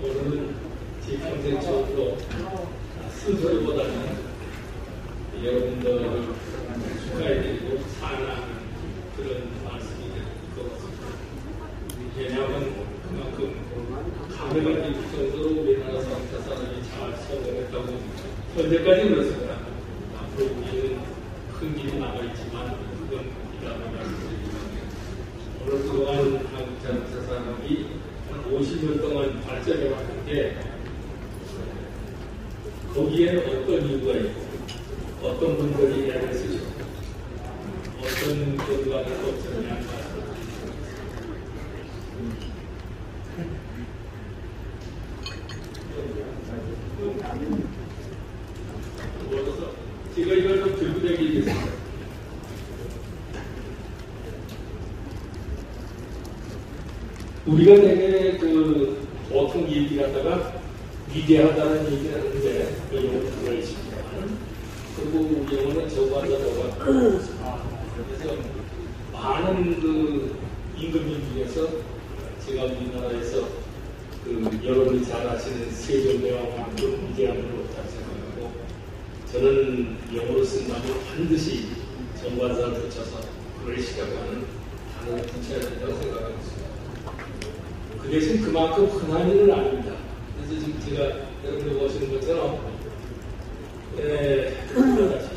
오늘은 제 평생 처음으로 쓴소리보다는 여러분들을 축하해드리고 사랑하는 그런 말씀이 될 것 같습니다. 왜냐하면 그만큼 감회가 깊을 정도로 우리나라 자동차 산업이 잘 성공했다고 현재까지 그렇습니다. 앞으로 우리는 큰 길이 남아있지만 그건 이라고 말씀드립니다. 오늘 그동안 한국 자동차 산업이 한 50년 동안 발전해 왔는데 거기에는 어떤 이유가 있고 어떤 분들이 애를 쓰시고 어떤 결과가 없었냐 제가 이걸 좀 들고 다니겠습니다. 우리가 되게 보통 얘기 갖다가 위대하다는 얘기를 하는데 그 영어는 들어 있습니다. 그리고 우리 영어는 저거 한다 저거 그래서 많은 임금님 중에서 제가 우리나라에서 여러분이 잘 아시는 세종대왕만큼 위대한 건 없다고 생각하고 저는 영어로 쓴다면 반드시 정관사를 붙여서 그걸 시작하는 단어를 붙여야 된다고 생각하고 있습니다. 그 대신 그만큼 흔한 일은 아닙니다. 그래서 지금 제가 여러분들 보시는 것처럼 다시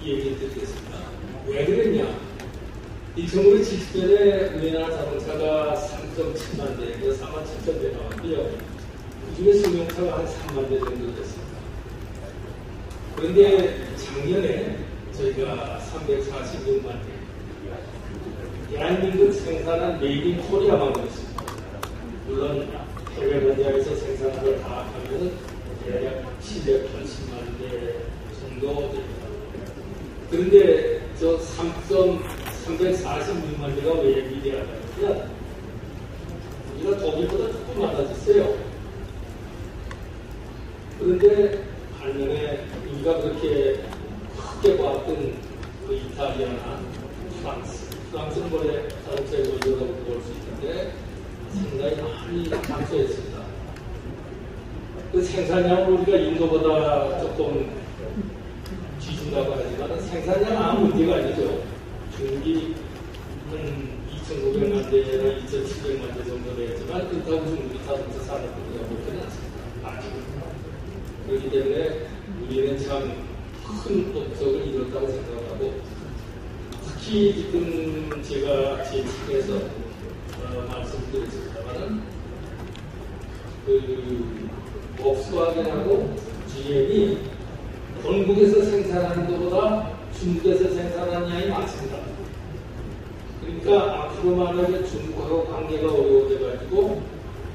이 얘기를 드리겠습니다. 왜 그랬냐? 1970년에 우리나라 자동차가 3.7만 대, 4만 7천 대 나왔고요. 그 중에 승용차가 한 3만 대 정도 됐습니다. 그런데 작년에 저희가 346만 대, 대한민국 생산한 메이드 인 코리아만 그랬습니다. 물론 해외 분야에서 생산한 걸 다 하면 대략 780만 대 정도 됩니다. 그런데 저 346만 대가 왜 위대하다면 우리가 독일보다 조금 많아졌어요. 그런데 반면에 우리가 그렇게 크게 봤던 이탈리아나 프랑스는 원래 자동차의 원료라고 볼 수 있는데 상당히 많이 감소했습니다. 그 생산량은 우리가 인도보다 조금 뒤진다고 하지만 생산량은 아무 문제가 아니죠. 중국이 한 2,900만 대나 2,700만 대 정도 되었지만 그렇다고 중국이 자동차 산업보다 못하지 않습니다. 아직은. 그렇기 때문에 우리는 참 큰 업적을 이뤘다고 생각하고 특히 지금 제가 제 책에서 말씀드렸습니다만은 폭스바겐하고 GM이 본국에서 생산하는 것보다 중국에서 생산하는 양이 많습니다. 그러니까 앞으로 만약에 중국하고 관계가 어려워져가지고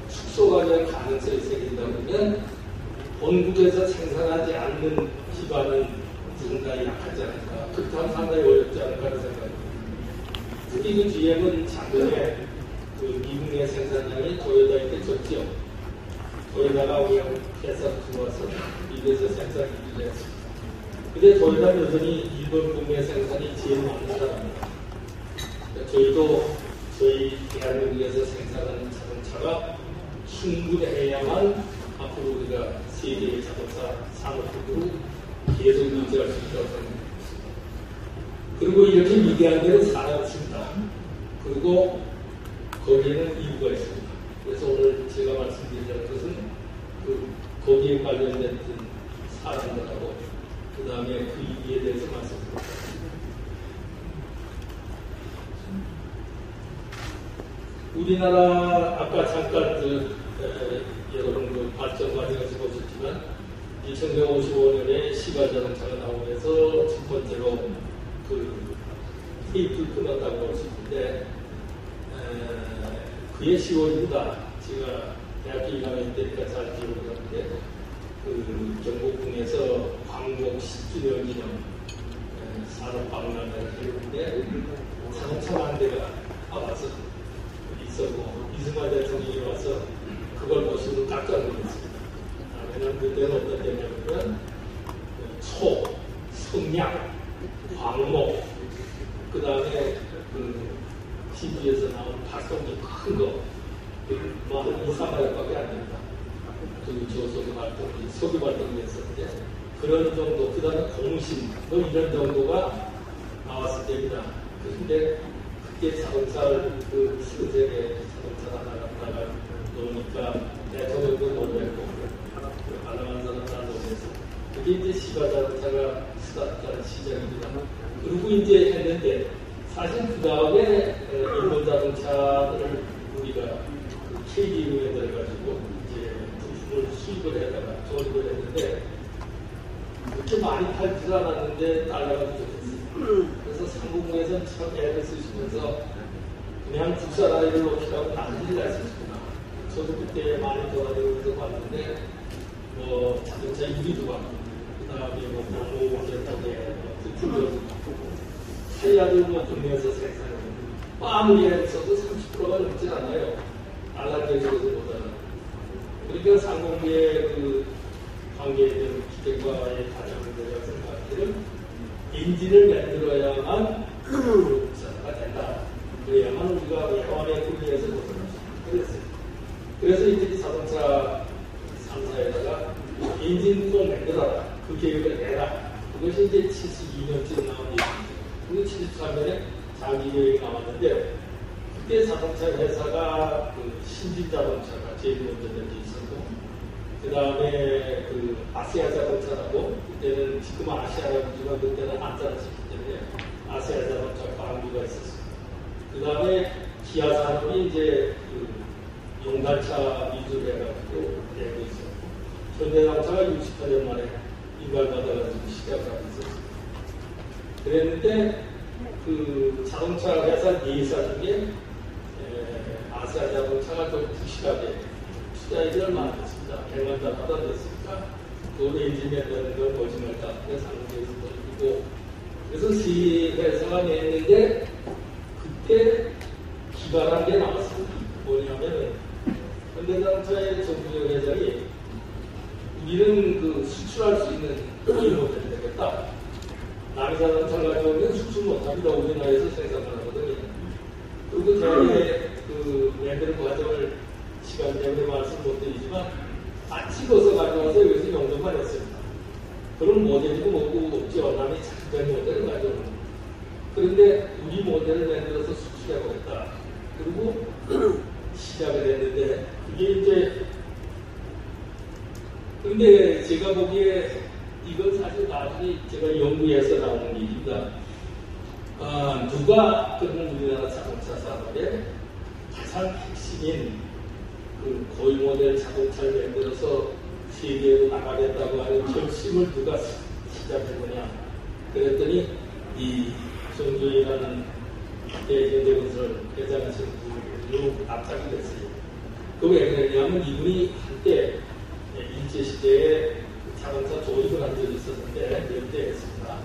축소 과정의 가능성이 생긴다 그러면 본국에서 생산하지 않는 기반은 상당히 약하지 않을까. 그렇다면 상당히 어렵지 않을까 하는 생각입니다. 특히 그 GM은 작년에 그 미국의 생산량이 토요타한테 졌죠. 토요타가 그냥 회사 들어와서 미국에서 생산이 유지했습니다. 근데 토요타는 여전히 일본 국내 생산이 제일 많은 나라입니다. 저희도 저희 대한민국에서 생산하는 자동차가 충분해야만 앞으로 우리가 세계의 자동차 산업으로 계속 유지할 수 있다고 생각합니다. 그리고 이렇게 위대한 데는 살아있습니다. 그리고 거기에는 이유가 있습니다. 그래서 오늘 제가 말씀드리려는 것은 거기에 관련된 사람들하고 그 다음에 그 이유에 대해서 말씀드립니다. 우리나라 아까 잠깐 여러분 그 발전 과정에서 보셨지만 1955년에 시가자동차가 나오면서 첫 번째로 그 테이프를 끊었다고 볼 수 있는데 그의 10월입니다. 제가 대학교 1학년 때니까 잘 기억을 하는데 그 경복궁에서 광복 10주년 기념 산업박람회를 했는데 자동차 한 대가 와서 있었고 이승만 대통령이 와서 그걸 보시고 깜짝 놀랐습니다. 왜냐하면 그때는 어떤 때냐면 소, 성냥, 광목, 그 다음에 그 TV에서 나온 발성기 큰 거, 한 2, 3마력밖에 안 됩니다. 그 저소득 발동기, 석유 발동기 했었는데 그런 정도, 그 다음에 공신, 뭐 이런 정도가 나왔을 때입니다. 그런데 그때 자동차를 그 세계 자동차 하나가 놓으니까 대통령도 놀랬고 가능한 사람 다 놀래서 그게 이제 시가자동차가 스타트하는 시작입니다. 그리고 이제 했는데 사실 그 다음에 일본 자동차를 우리가 KDU에 들어가지고 이제 부품을 수입을 해다가 조립을 했는데 그렇게 많이 팔지도 않았는데 달러가 부족했어요. 그래서 상공에서는 참 애를 쓰시면서 그냥 국산화를 놓치라고 난리를 났었구나. 저도 그때 많이 돌아다니면서 봤는데 뭐 자동차 유리도 받고 그 다음에 뭐 모모제품에 부품도 받고 타이어도 뭐 국내에서 생산하고 아무리 애를 써도 30%가 넘지 않아요. 달란계에서도 못하는. 그러니까 상공의 그 관계된 기대과의 가정들과 생각들은 인지를 만들어야만 국산화가 된다. 그래야만 우리가 회원의 분리에서 벗어날 수 있다. 그랬어요. 그래서 이제 자동차 3사에다가 인진도 만들어라. 그 계획을 내라. 그것이 이제 72년쯤 나온 얘기입니다. 그리고 73년에 자기 계획이 나왔는데 그때 자동차 회사가 그 신진자동차가 제일 먼저 된 게 있었고 그 다음에 그 아시아 자동차라고 그때는 지금 아시아라고 하지만 그때는 한자를 썼기 때문에 아시아 자동차 광부가 있었습니다. 그 다음에 기아 산업이 이제 그 용달차 위주로 해가지고 되고 있었고 현대자동차가 68년 만에 인발받아가지고 시작을 하고 있었습니다. 그랬는데 그 자동차 회사 4사 중에 아시아 자동차가 좀 부실하게 투자액을 얼마 안 됐습니다. 100만 원 받아냈으니까 그걸 엔진했다는 건 거짓말 같은데 상공에서 돌리고 그래서 시 회사가 냈는데 그때 기발한 게 나왔습니다. 뭐냐면은 현대자동차의 정부의 회장이 우리는 그 수출할 수 있는 모델이 되겠다. 남의 자동차 가져오면 수출 못합니다. 우리나라에서 생산을 하거든요. 그리고 대학에 그 만드는 과정을 시간 때문에 말씀 못 드리지만 다 찍어서 가져와서 여기서 용접만 했습니다. 그런 모델이고 뭐고 없죠. 남이 작은 모델을 가져오는 거예요. 그런데 우리 모델을 만들어서 수출해보겠다. 그리고 시작을 했는데 그게 이제 근데 제가 보기에 이건 사실 나중에 제가 연구해서 나오는 일입니다. 누가 그러면 우리나라 자동차 산업의 가장 핵심인 그 고유 모델 자동차를 만들어서 세계로 나가겠다고 하는 결심을 누가 시작해보냐. 그랬더니 이 정조희라는 대전대건설 회장하신 분으로 납작이 됐어요. 그 왜 그랬냐면 이분이 한때 일제시대에 자동차 조립을 한 적이 있었는데 연대했습니다.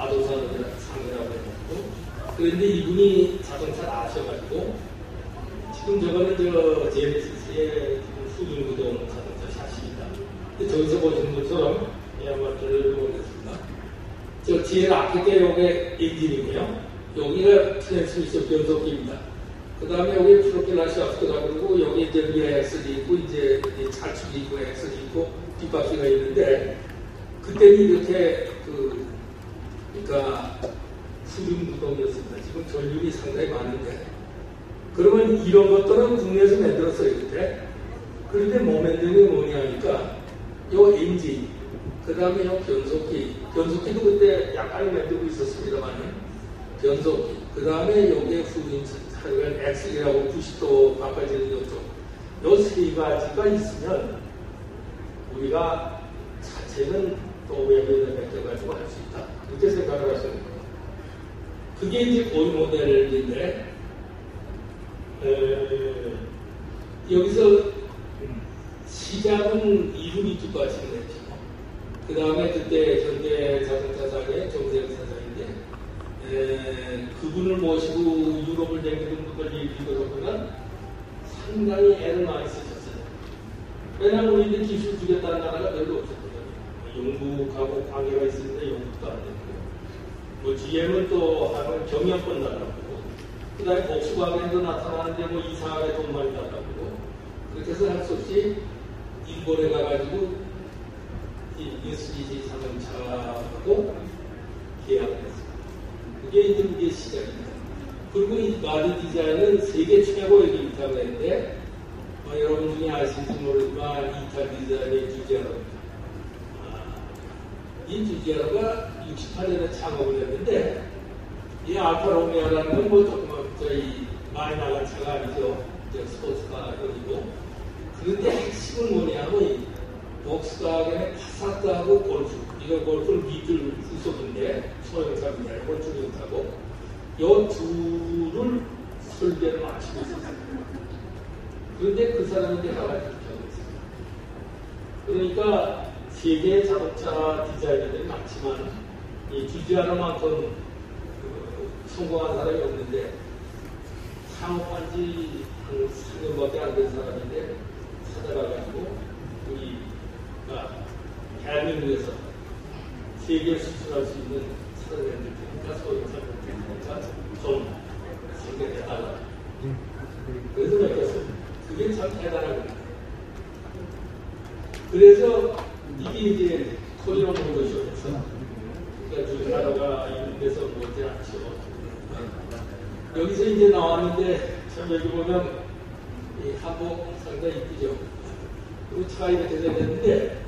마도산업이라고 해놓고, 그런데 이분이 자동차 나셔가지고 지금 저거는 저 제네시스의 후륜구동 자동차 샷입니다. 근데 저기서 보시는 것처럼 야마토를 모르겠습니다. 저 제일 앞에 게 요게 엔진이고요. 여기가 트랜스미션 변속기입니다. 그 다음에 여기 프로펠러 샤프트가 그리고 여기 이제 위에 엑셀이 있고 이제 찰축이 있고 엑셀이 있고 뒷바퀴가 있는데, 그때는 이렇게 그러니까 후륜구동이었습니다. 지금 전륜이 상당히 많은데, 그러면 이런 것들은 국내에서 만들었어요 그때. 그런데 뭐 만드는 게 뭐냐 하니까 요 엔진, 그 다음에 요 변속기도 그때 약간은 만들고 있었습니다만 변속기, 그 다음에 여기에 후륜 엑셀이라고 90도 바꿔지는 요쪽, 요 세 가지가 있으면 우리가 자체는 또 외부에다 맡겨가지고 할 수 있다, 그렇게 생각을 하시는 거예요. 그게 이제 고유 모델인데, 여기서 시작은 이분이 주도하시는 거죠. 그 다음에 그때 현대자동차사의 정세영 사장인데, 그분을 모시고 유럽을 다니는 분들 얘기를 상당히 애를 많이 쓰셨어요. 왜냐하면 우리는 기술 주겠다는 나라가 별로 없었거든요. 영국하고 관계가 있으니까 영국도 안 됐고, 뭐 GM은 또 하면 경영권 달라고, 그 다음에 복수과학에도 나타나는데 뭐 이상하게 돈 많이 달라고, 그렇게 해서 할 수 없이 일본에 가가지고 SDG 자동차하고 계약을 했습니다. 그게 시작입니다. 그리고 이 마드 디자인은 세계 최고의 기타가 있는데, 여러분 중에 아실지 모르지만 이탈 디자인의 주지아로입니다. 이 주지아로가 68년에 창업을 했는데, 이 알파로메오라는 건 뭐 조금 저희 많이 나간 차가 아니죠. 스포츠카이고. 그런데 핵심은 뭐냐면 복스바겐의 파사트하고 골프, 이거 골프는 미들 후속인데 소형차입니다. 골프용차고 이 둘을 설계를 마치고 있었어요. 그런데 그 사람이 내가 이렇게 하고 있습니다. 그러니까 세계의 자동차 디자이너들이 많지만 이 주지아로만큼 성공한 사람이 없는데, 창업한 지 한 3년밖에 안 된 사람인데 찾아가가지고 우리가 대한민국에서 세계에 수출할 수 있는 차를 만들 테니까 소형차를 만들 테니까 좀 생각해달라. 그래서 맡겼어요. 그게 참 대단한 겁니다. 그래서 이게 이제 토리노 모터쇼에서, 그러니까 주지아로가 이분에서 못지 않죠. 여기서 이제 나왔는데, 참 여기 보면 이 한복 상당히 이쁘죠. 그리고 차가 이렇게 생겼는데,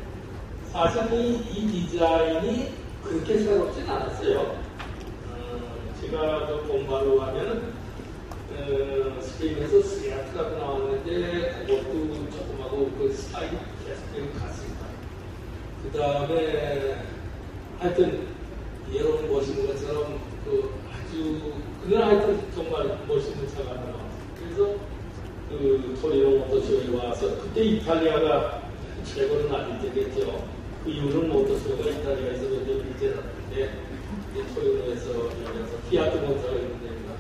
사실 이 디자인이 그렇게 새롭진 않았어요. 제가 그 공부하러 가면 스페인에서 스야트라고 나왔는데, 그것도 조금하고 그 스타일이 계속 같습니다. 그 다음에 하여튼 여러분 보시는 것처럼 그는 하여튼 정말 멋있는 차가 하나 나왔어요. 그래서 그 토리노 모터쇼에 와서, 그때 이탈리아가 최고는 아닐 때겠죠. 그 이후는 모터쇼가 이탈리아에서 몇 년 일제났는데, 토리노에서 열려서 피아트 모터가 있는데입니다.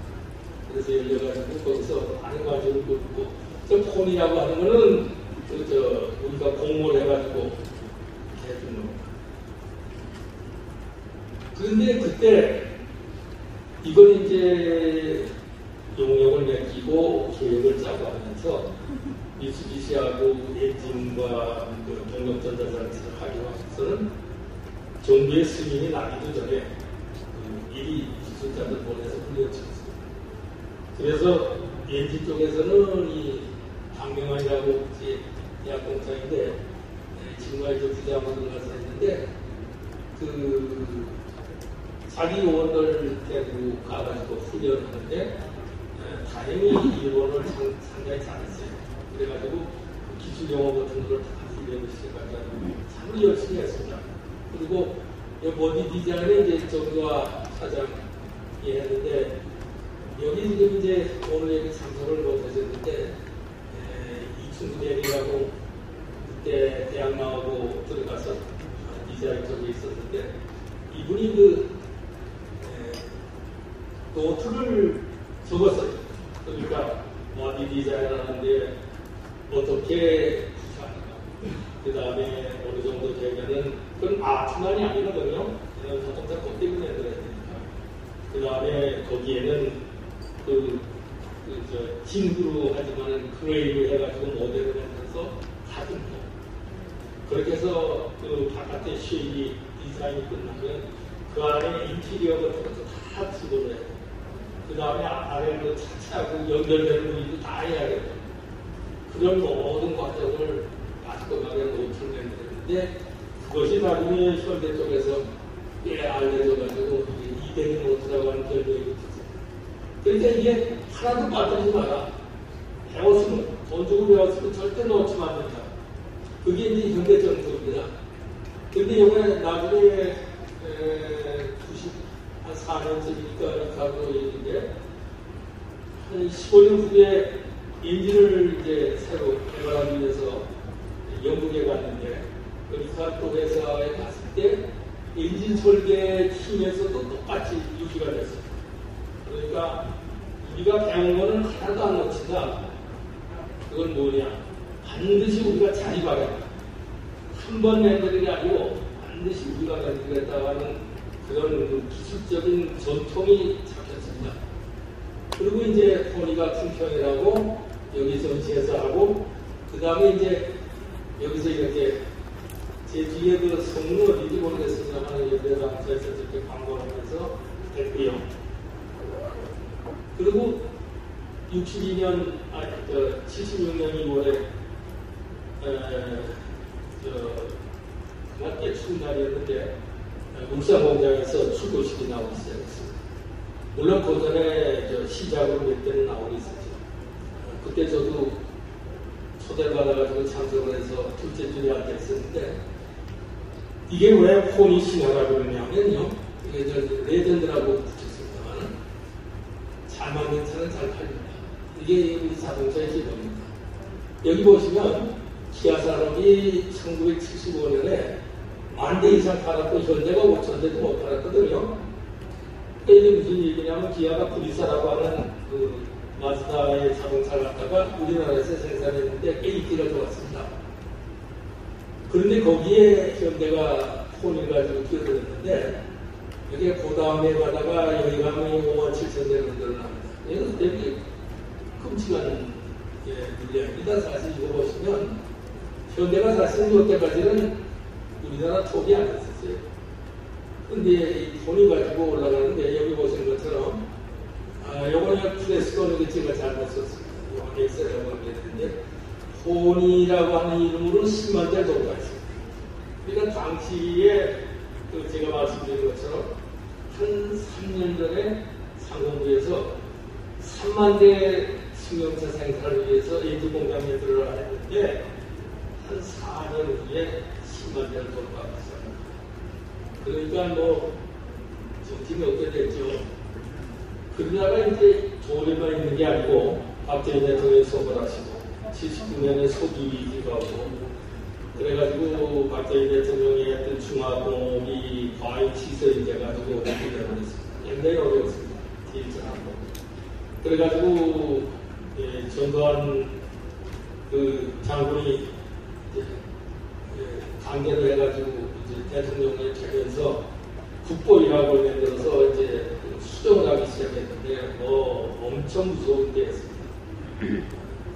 그래서 열려가지고 거기서 많은 과정을 보고, 저 폰이라고 하는 거는 우리가 공모를 해가지고 해주는 겁니다. 그런데 그때 이걸 이제 용역을 맡기고 계획을 짜고 하면서 미쓰비시하고 엔진과 그 동력전자장치를 활용하면서는 정부의 승인이 나기도 전에 미리 기술자들 보내서 훈련시켰습니다. 그래서 엔진 쪽에서는 이 강명환이라고 대학공사인데 정말 저 부자만 들어가서 했는데, 자기 요원을 데리고 가가지고 훈련을 하는데, 다행히 일본을 상당히 잘했어요. 그래가지고 기술 용어 같은 걸 다 훈련을 시켜가지고 참 열심히 했습니다. 그리고 모디 디자인은 이제 정과 사장이 했는데, 여기 지금 이제 오늘 여기 참석을 못 하셨는데, 이충구 대리라고 그때 대학 나오고 들어가서 디자인 쪽에 있었는데, 이분이 노트를 적었어요. 그러니까 어디 디자인하는데 어떻게 그 다음에 어느 정도 되면은 그건 아트만이 아니거든요. 자동차 것 때문에 만들어야 되니까. 그 다음에 거기에는 징그로 하지만은 그레이로 해가지고 모델을 만들어서 다듬고 그렇게 해서 그 바깥에 쉐입이 디자인이 끝나면 그 안에 인테리어 같은 것도 다 집어넣어야 돼요. 그 다음에 아래로 차차하고 연결되는 부위도 다 해야 돼요. 그런 모든 과정을 깔끔하게 노트를 만들었는데 그것이 나중에 현대 쪽에서 알려져가지고 이대리 노트라고 하는 별명이 붙었어요. 그러니까 이게 하나도 빠뜨리지 마라. 배웠으면, 돈 주고 배웠으면 절대 놓치면 안 된다. 그게 이제 현대 정서입니다. 근데 이번에 나중에 94년쯤이니까 가고 있는데 한 15년 후에 엔진을 이제 새로 개발하기 위해서 영국에 갔는데 그러니까 또 회사에 갔을 때 엔진 설계 팀에서도 똑같이 유지가 됐어요. 그러니까 우리가 배운 거는 하나도 안 놓친다. 그건 뭐냐? 반드시 우리가 자립하겠다. 한 번 만드는 게 아니고 반드시 우리가 만들겠다고 하는 그런 기술적인 전통이 잡혔습니다. 그리고 이제 포니가 품평이라고 여기 전시해서 하고 그 다음에 이제 여기서 이렇게 제 뒤에 그 성은 어딘지 모르겠습니다만 연대당사에서 이렇게 광고를 하면서 됐고요. 그리고 76년 2월에 그날 꽤 추운 날이었는데 울산 공장에서 출고식이 나오기 시작했습니다. 물론 그 전에 시작으로 몇 대는 나오고 있었죠. 그때 저도 초대를 받아가지고 참석을 해서 둘째 줄에 앉아있었는데 이게 왜 혼이 신화라고 그러냐면요. 이게 레전드라고 붙였습니다만 잘 만든 차는 잘 팔립니다. 이게 우리 자동차의 기본입니다. 여기 보시면 기아 산업이 1975년에 10,000대 이상 팔았고 현대가 5,000대도 못 팔았거든요. 이게 무슨 얘기냐면 기아가 브리사라고 하는 그 마즈다의 자동차를 갖다가 우리나라에서 생산했는데 꽤 인기가 좋았습니다. 그런데 거기에 현대가 폰을 가지고 끼어들었는데 이게 그 다음에 가다가 여기 가면 57,000대로 늘어납니다. 이건 되게 끔찍한 물량입니다. 사실 이거 보시면 현대가 사실 이때까지는 우리나라 톱이 아니었어요. 근데 이 폰이 가지고 올라가는데 여기 보시는 것처럼 요번에 프레스코는 제가 잘못 썼습니다. 요번에 엑셀이라고 하는데 폰이라고 하는 이름으로 10만 대 정도가 있습니다. 그러니까 당시에 제가 말씀드린 것처럼 한 3년 전에 상공부에서 3만 대 승용차 생산을 위해서 엔진 공장에 들어가 했는데 한 4년 후에 10만 대를 돌파했습니다. 그러니까 뭐 정팀이 없게 됐죠. 그러다가 이제 조례만 있는 게 아니고 박정희 대통령이 소벌하시고 79년에 소기위기가 오고 그래가지고 박정희 대통령이 했던 중화공업이 과잉 시설이 돼가지고 어떻게 되어버렸습니다. 굉장히 어려웠습니다. 일전하고 그래가지고 전두환 그 장군이 강제를 해가지고 이제 대통령이 되면서 국보이라고 만들어서 이제 수정을 하기 시작했는데 엄청 무서운 때였습니다.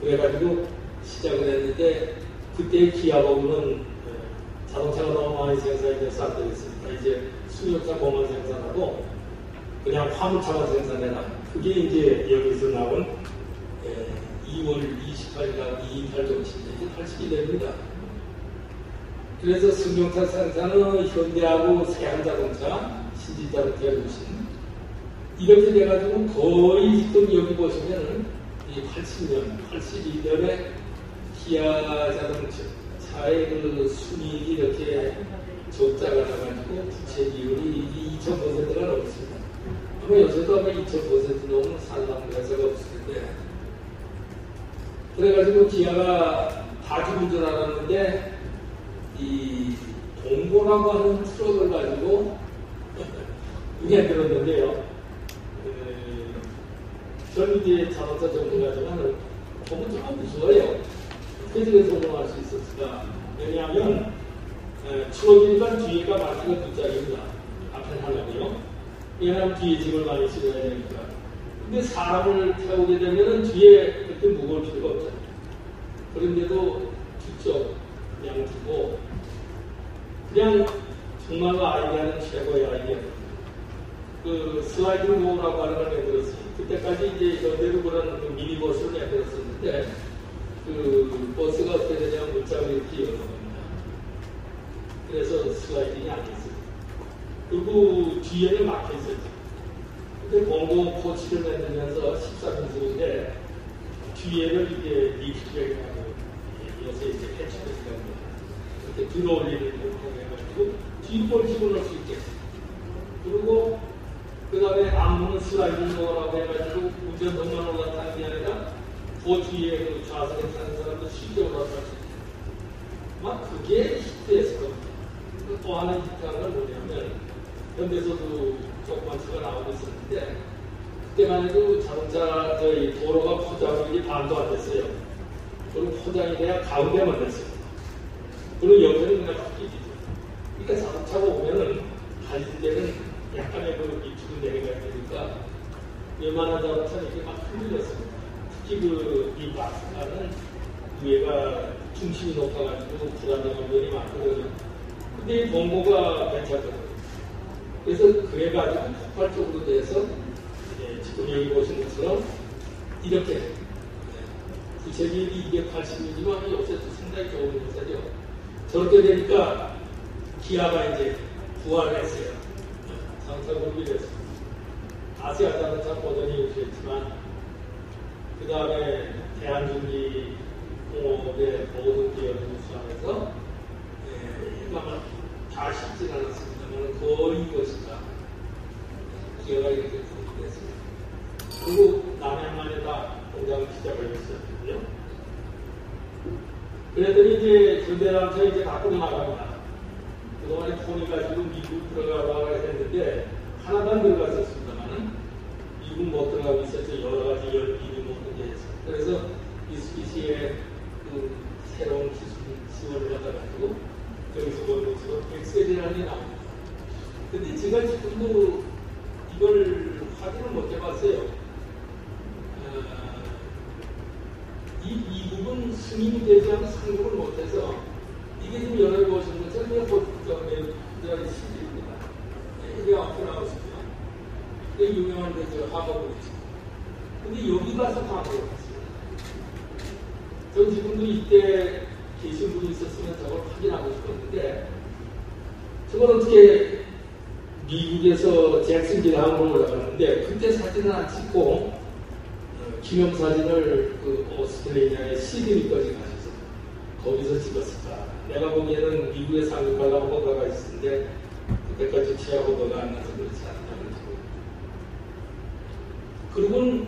그래가지고 시작을 했는데 그때 기아법은 자동차가 너무 많이 생산이 돼서 안 되겠습니다. 이제 승용차 고만 생산하고 그냥 화물차만 생산해라. 그게 이제 여기서 나온 2월 28일날 228 정신이 이제 80이 됩니다. 그래서 승용차 생산은 현대하고 세한 자동차, 신진자동차 유신 이렇게 돼가지고 거의 지금 여기 보시면 이 80년, 82년에 기아 자동차의 그 순이익이 이렇게 적자가 나가지고 부채 비율이 2,000%가 넘습니다. 아마 요새도 아마 2,000% 넘으면 살라는 회사가 없을 텐데 그래가지고 기아가 다 죽은 줄 알았는데 이 동고라고 하는 트럭을 가지고 만들었는데요. 저는 이제 자동차 전문가지만 보면 조금 무서워요. 어떻게 저게 성공할 수 있었을까? 왜냐하면 추억이니까 뒤에가 마트가 두 자리입니다. 앞에 하나고요. 왜냐하면 뒤에 짐을 많이 실어야 되니까. 근데 사람을 태우게 되면 뒤에 그렇게 무거울 필요가 없잖아요. 그런데도 뒤쪽 그냥 두고 그냥 정말로 아이디어는 최고의 아이디어. 그 슬라이딩 도어라고 하는 걸 만들었어요. 그때까지 이제 연대로 그런 그 미니버스를 만들었었는데 그 버스가 어떻게 되냐면 문짝을 이렇게 여는 겁니다. 그래서 슬라이딩이 안 됐어요. 그리고 뒤에는 막혀 있었죠. 근데 봉고 코치를 만들면서 14인승인데 뒤에를 이게 리프트백이라고 요새 이제 패치백이라고 이렇게 들어올리는 걸 해가지고 뒷볼 집어넣을 수 있게. 그리고 그 다음에 앞문은 슬라이딩 도어라고 해가지고 운전석만 올라타는 게 아니라 그 뒤에 그 좌석에 타는 사람도 쉽게 올라갈 수 있게. 막 그게 히트했을 겁니다. 또 하나 히트한 건 뭐냐면 현대에서도 조그만치가 나오고 있었는데 그때만 해도 자동차 저희 도로가 포장이 반도 안 됐어요. 그리고 포장이 돼야 가운데만 됐어요. 그리고 옆에는 그냥 바뀌죠. 그러니까 자동차가 오면은 달릴 때는 약간의 그 밑으로 내려가야 되니까 웬만한 자동차는 이렇게 막 흔들렸습니다. 특히 이 박스카는 위에가 중심이 높아가지고 불안정한 면이 많거든요. 근데 이 봉고가 괜찮거든요. 그래서 그래가지고 폭발적으로 돼서 지금 여기 보신 것처럼 이렇게 구체적이 280이지만 요새 상당히 좋은 회사죠. 저렇게 되니까 기아가 이제 부활을 했어요. 자동차 그룹이 됐습니다. 아시아 자동차 버전이 유수했지만 그 다음에 대한중기 공업의 모든 기업을 우수하면서 아마 다 쉽진 않았습니다만 거의 이것이다. 기아가 이렇게 됐습니다. 그리고 남해안만에다 공장을 시작을 했었거든요. 그랬더니 이제 현대자동차 이제 밖으로 나갑니다. 그동안에 폰이 가지고 미국 들어가라고 했는데 하나도 안 들어갔었습니다만은 미국 못 들어가고 있었죠. 여러 가지 연기도 못 문제에서. 그래서 미쓰비시의 그 새로운 기술 지원을 받아가지고 여기서 보면서 엑셀이라는 게 나옵니다. 근데 제가 지금도 이걸 확인을 못 해봤어요. 이 미국은 승인이 되지 않고 상급을 못해서 이게 지금 여러분이 보시는 것처럼 그냥 시기입니다. 이게 앞으로 나오시죠. 이게 유명한 데서 하버드죠. 근데 여기 가서 광고를 했어요. 전 지금도 이때 계신 분이 있었으면 저걸 확인하고 싶었는데 저걸 어떻게 미국에서 잭슨빌 항공을 올라갔는데 그때 사진을 안 찍고 기념사진을 그 오스트레일리아의 시드니까지 가셔서 거기서 찍었을까. 내가 보기에는 미국에 상륙하려고 호가가 있었는데 그때까지 치아 호가가 안 나서 그렇지 않나. 그리고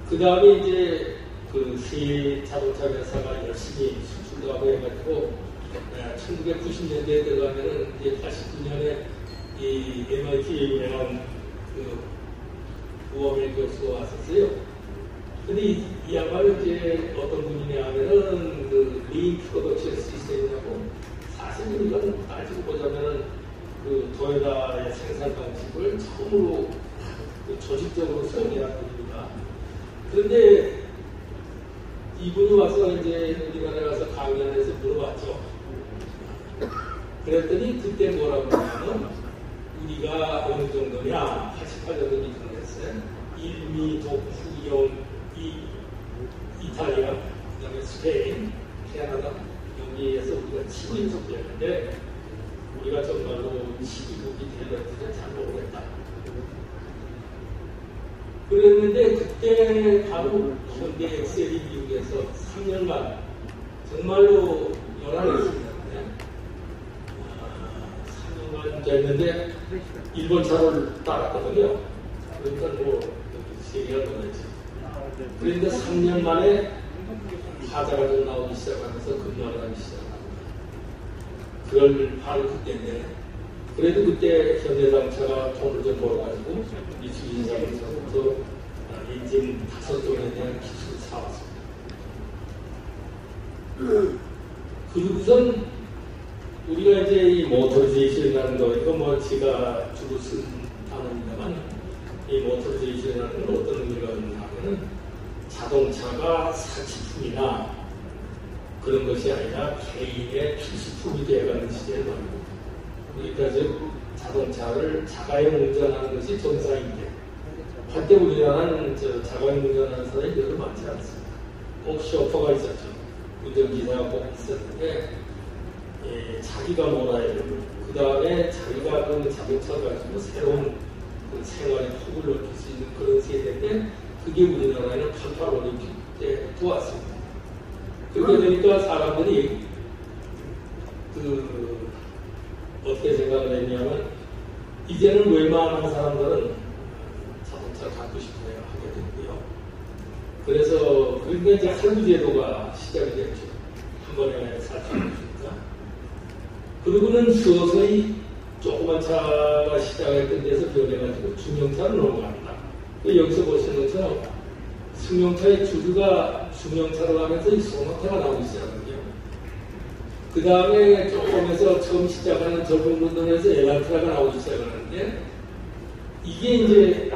그 다음에 이제 그 세 자동차 회사가 열심히 수출도 하고 해가지고 1990년대에 들어가면은 이제 89년에 이 MIT에 유명한 그 우어멜 교수가 왔었어요. 근데 이 양반은 이제 어떤 분이냐 하면은 그 린 프로덕션 시스템이라고 사실 이건 따지고 보자면은 그 도요타의 생산 방식을 처음으로 그 조직적으로 설계한 분입니다. 그런데 이분이 와서 이제 우리나라에 가서 강연에서 물어봤죠. 그랬더니 그때 뭐라고 하냐면 우리가 어느 정도냐 88년도 기준했어요. 일미, 독, 후영, 이탈리아, 그 다음에 스페인, 캐나다 여기에서 우리가 7인속 되는데 우리가 정말로 12국이 되었는데 잘 모르겠다. 그랬는데 그때 바로 현대 엑셀이 미국에서 3년간 정말로 열안했습니다. 3년간 됐는데 일본 차를 따랐거든요. 그러니까 뭐 세계가 놀랐죠. 그런데 3년 만에 하자가 좀 나오기 시작하면서 급락을 하기 시작합니다. 그걸 바로 그때인데 그래도 그때 현대자동차가 돈을 좀 벌어가지고 미쓰비시 자동차부터 엔진 5종에 대한 기술을 사왔습니다. 그리고선 우리가 이제 이 모터리제이션이라는 거, 이거 뭐 제가 주로 쓴 단어입니다만, 이 모터리제이션이라는 건 어떤 의미가 있냐면은 자동차가 사치품이나 그런 것이 아니라 개인의 필수품이 되어가는 시대에 말입니다. 그러니까 즉 자동차를 자가용 운전하는 것이 정상인데, 한때 우리나라는 자가용 운전하는 사람이 별로 많지 않습니다. 꼭 쇼퍼가 있었죠. 운전기사가 꼭 있었는데, 자기가 몰아야 되고, 그 다음에 자기가 그 자동차를 가지고 새로운 그 생활의 폭을 넓힐 수 있는 그런 세대인데, 그게 우리나라에는 88 올림픽 때부터 왔습니다. 그렇게 되니까 사람들이 어떻게 생각을 했냐면, 이제는 웬만한 사람들은 자동차를 갖고 싶어야 하게 됐고요. 그래서 그러니까 이제 할부제도가 시작이 됐죠. 한 번에 살 수 있으니까. 그리고는 서서히 조그만 차가 시작했던 데서 변해가지고 중형차로 넘어간다. 여기서 보시는 것처럼 승용차의 주류가 중형차로 하면서 이 소나타가 나오기 시작하거든요. 그 다음에 조금에서 처음 시작하는 젊은 분들에서 엘란트라가 나오기 시작하는데, 이게 이제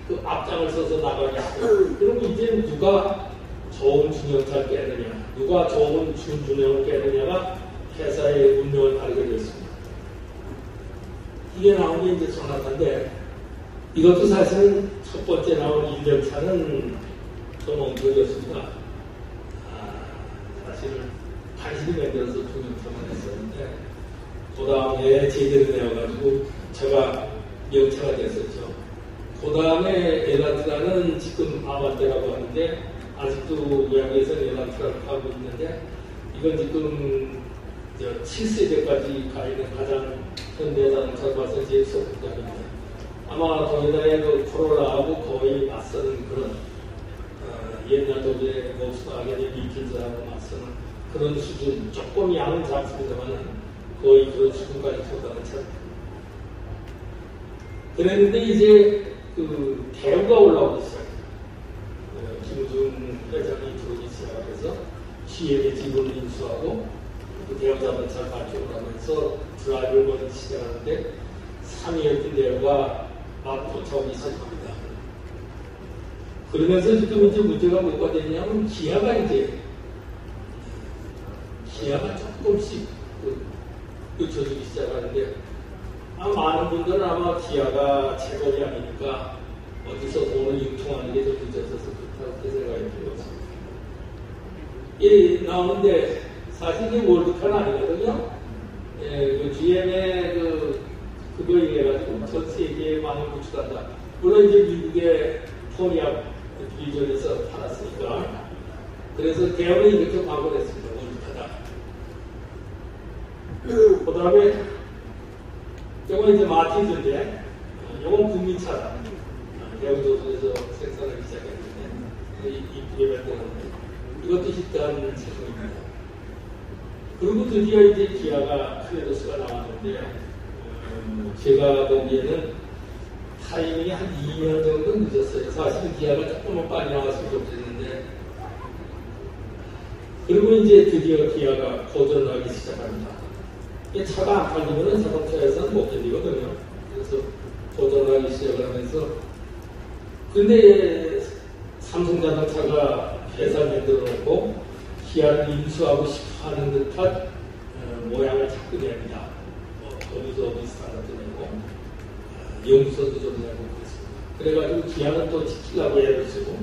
그 앞장을 서서 나가기 시작해요. 그리고 이제 누가 좋은 중형차를 깨느냐, 누가 좋은 준중형을 깨느냐가 회사의 운명을 가리게 됐습니다. 이게 나온 게 이제 소나타인데, 이것도 사실은 첫 번째 나온 1년차는 좀 엉터리였습니다. 사실은 간신히 만들어서 중형차만 했었는데, 그 다음에 제대로 되어가지고 제가 명차가 됐었죠. 그 다음에 엘란트라는 지금 아반떼라고 하는데, 아직도 외국에서는 엘란트라를 하고 있는데, 이건 지금 7세대까지 가 있는 가장 현대자동차로 봐서 제일 소극적입니다. 아마 도요타의 그 코로라하고 거의 맞서는 그런 옛날 도저의 volkswagen의 비틀즈하고 맞서는 그런 수준, 조금 양은 작습니다만 거의 그런 수준까지 도달한 차입니다. 그랬는데 이제 그 대우가 올라오기 시작해요. 김우중 회장이 들어오기 시작해서 GM의 지분을 인수하고 그 대우 자동차를 발표를 하면서 드라이브를 먼저 시작하는데 3위였던 대우가 막 쫓아오기 시작합니다. 그러면서 지금 이제 문제가 뭐가 되냐면 기아가 조금씩 늦춰지기 시작하는데, 많은 분들은 아마 기아가 재벌이 아니니까 어디서 돈을 유통하는 게 좀 늦어져서 그렇다고 생각이 들었습니다. 이 나오는데 사실 이 월드카는 아니거든요. 그 GM의 그거 얘기해가지고 전 세계에 많이 구축한다. 물론 이제 미국의 포리아 디비전에서 팔았으니까. 그래서 대우는 이렇게 광고를 했습니다. 월드카다. 그 다음에 이건 이제 마티즈인데, 이건 국민차다. 대우조선에서 생산하기 시작했는데, 이쁘게 만들었는데, 이것도 히트한 제품입니다. 그리고 드디어 이제 기아가 클레도스가 나왔는데, 제가 보기에는 타이밍이 한 2년 정도 늦었어요. 사실은 기아가 조금만 빨리 나왔으면 좋겠는데, 그리고 이제 드디어 기아가 도전하기 시작합니다. 차가 안 팔리면 자동차에서는 못 견디거든요. 그래서 도전하기 시작을 하면서, 근데 삼성자동차가 회사를 만들어 놓고 기아를 인수하고 싶어 하는 듯한 모양을 자꾸 냅니다. 거기서 비슷한 것도 내고, 영수서도 좀 내고 그랬습니다. 그래가지고 기아는 또 지키려고 애를 쓰고,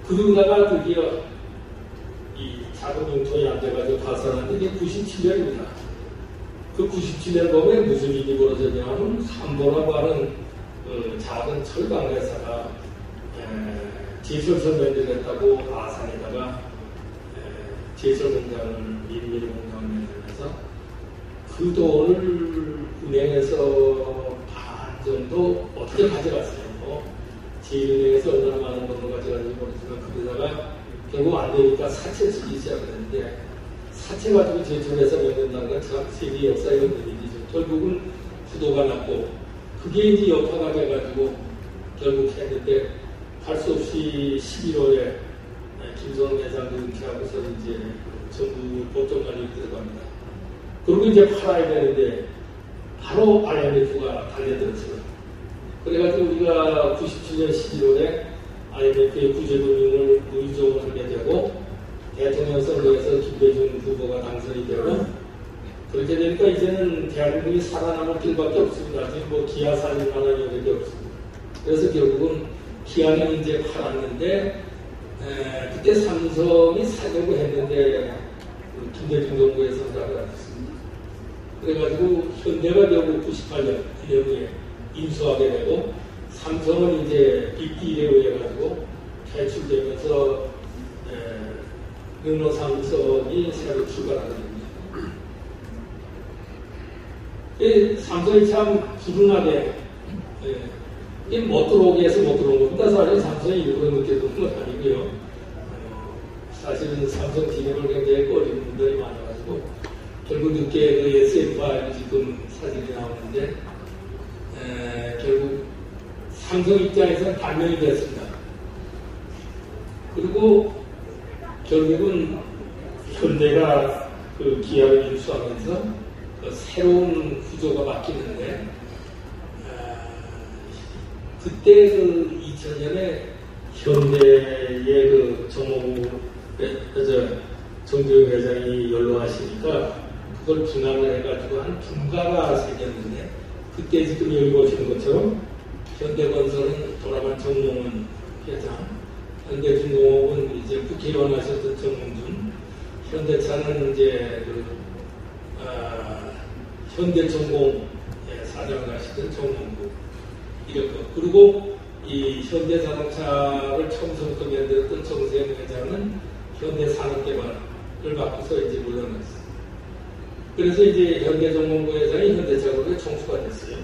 그러다가 드디어 이 작은 용통이 안 돼가지고 파산하는데 이게 97년입니다. 그 97년 보면 무슨 일이 벌어졌냐면 삼보라고 하는 작은 철강 회사가 제설선 만들겠다고 아산에다가 제설 공장을 미리미리 공장을 만들면서 그 돈을 은행에서 반 정도 어떻게 가져갔어요. 제일은행에서 얼마나 많은 돈을 가져갔는지 모르지만 그러다가 결국 안 되니까 사채 쓰기 시작했는데, 사채 가지고 제철해서 만든다는 건 참 세계 역사의 흔들리죠. 결국은 부도가 났고, 그게 이제 여파가 돼가지고 결국 했는데 할 수 없이 11월에 김성은 회장도 은퇴하고서 이제 정부 법정관리에 들어갑니다. 그리고 이제 팔아야 되는데 바로 IMF가 달려들었어요. 그래가지고 우리가 97년 11월에 IMF의 구제금융을 의존을 하게 되고 대통령 선거에서 김대중 후보가 당선이 되고 그렇게 되니까 이제는 대한민국이 살아남을 길밖에 없습니다. 지금 뭐 기아 살릴 만한 여력이 없습니다. 그래서 결국은 기아는 이제 팔았는데 그때 삼성이 사려고 했는데 김대중 정부에서 선택을 했습니다. 그래가지고 현대가 결국 98년 1년 후에 인수하게 되고 삼성은 이제 빅딜에 의해 가지고 퇴출되면서 르노삼성이 새로 출발하게 됩니다. 삼성이 참 불운하게 못 들어오게 해서 못 들어온 겁니다. 사실 삼성이 일부러 늦게 들어온 건 아니고요. 사실은 삼성 진입을 굉장히 꺼리는 분들이 많아가지고 결국 늦게 그 SF5 지금 사진이 나오는데 결국 삼성 입장에서는 단면이 됐습니다. 그리고 결국은 현대가 그 기아를 인수하면서 그 새로운 구조가 바뀌는데 그때 그 2000년에 현대의 그 정몽구 정주영 회장이 연로하시니까 그걸 분할을 해가지고 한 분가가 생겼는데 그때 지금 여기 보시는 것처럼 현대건설은 돌아간 정몽원 회장, 현대중공업은 이제 국회의원 하셨던 정몽준, 현대차는 이제 현대전공 사장을 하시던 정몽구 이렇게 그리고 이 현대자동차를 처음부터 만들었던 정세영 회장은 현대산업개발을 바꿔서 이제 물러났어요. 그래서 이제 현대전공부 회장이 현대차그룹의 총수가 됐어요.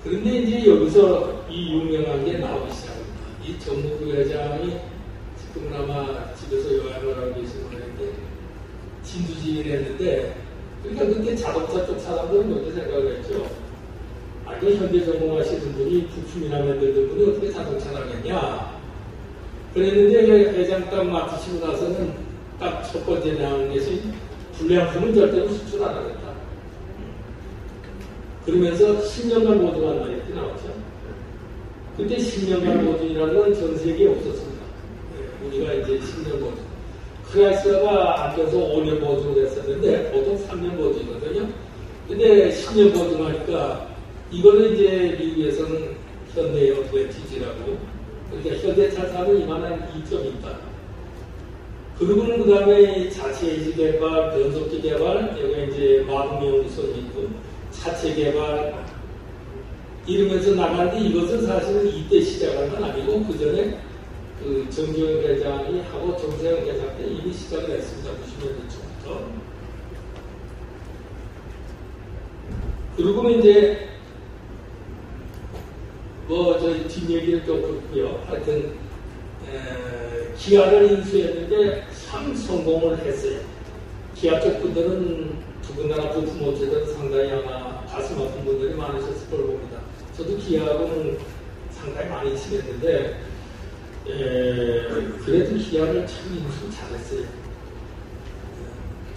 그런데 이제 여기서 이 유명한 게 나오기 시작합니다. 이 정무부 회장이 지금은 아마 집에서 요양을 하고 계신 분인데 진두지휘를 했는데 그러니까 그때 자동차 쪽 사람들은 그렇게 생각을 했죠. 아니 현대전공하시는 분이 부품이나 만들던 분이 어떻게 자동차를 하겠냐. 그랬는데 회장 딱 맡으시고 나서는 딱 첫 번째 나온 것이 불량품은 절대로 수출 안 하겠다. 그러면서 10년간 보증한다 이렇게 나왔죠. 그때 10년간 보증이라는 건 전 세계에 없었습니다. 우리가 이제 10년 보증. 크라이슬러가 안겨서 5년 보증을 했었는데 보통 3년 보증이거든요. 근데 10년 보증하니까 이거는 이제 미국에서는 현대의 어드밴티지라고 그러니까 현대차 사는 이만한 이점이 있다. 그리고는 그 다음에 자체이지 개발, 변속기 개발, 여기 이제 마동연구소도 있고 차체 개발 이러면서 나가는데 이것은 사실은 이때 시작한 건 아니고 그 전에 그 정주영 회장이 하고 정세영 회장 때 이미 시작을 했습니다. 90년대 초부터. 그리고는 이제 뭐 저희 뒷얘기를 좀 그렇고요. 하여튼 기아를 인수했는데 참 성공을 했어요. 기아 쪽 분들은 더군다나 부품업체들은 상당히 아마 가슴 아픈 분들이 많으셨을 걸 봅니다. 저도 기아하고는 상당히 많이 친했는데 그래도 기아를 참 인수 잘했어요.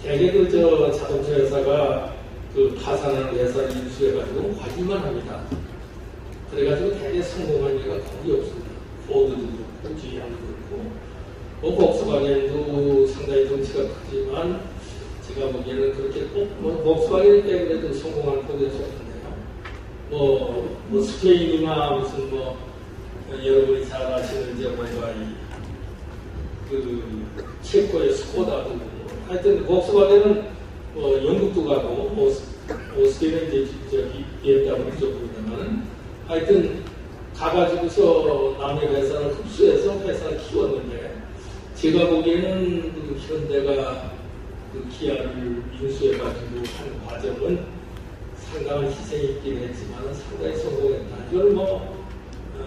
대개 그 자동차 회사가 그 파산하는 회사를 인수해가지고 확인만 합니다. 그래가지고 대개 성공한 예가 거의 없습니다. 포드도 그렇고 GM도 그렇고 뭐 복스바겐도 상당히 덩치가 크지만 제가 보기에는 그렇게 꼭 복스바겐 때 그래도 성공한 포드에서 없는데요. 뭐 스페인이나 무슨 뭐 여러분이 잘 아시는 이제 뭔가 그 체코의 스코다도 하여튼 복스바겐은 뭐 영국도 가고 오스트리아는 이제 저기 BMW 쪽입니다만은 하여튼 가가지고서 남의 회사를 흡수해서 회사를 키웠는데 제가 보기에는 그 현대가 그 기아를 인수해가지고 한 과정은 상당한 희생이 있긴 했지만 상당히 성공했다. 이걸 뭐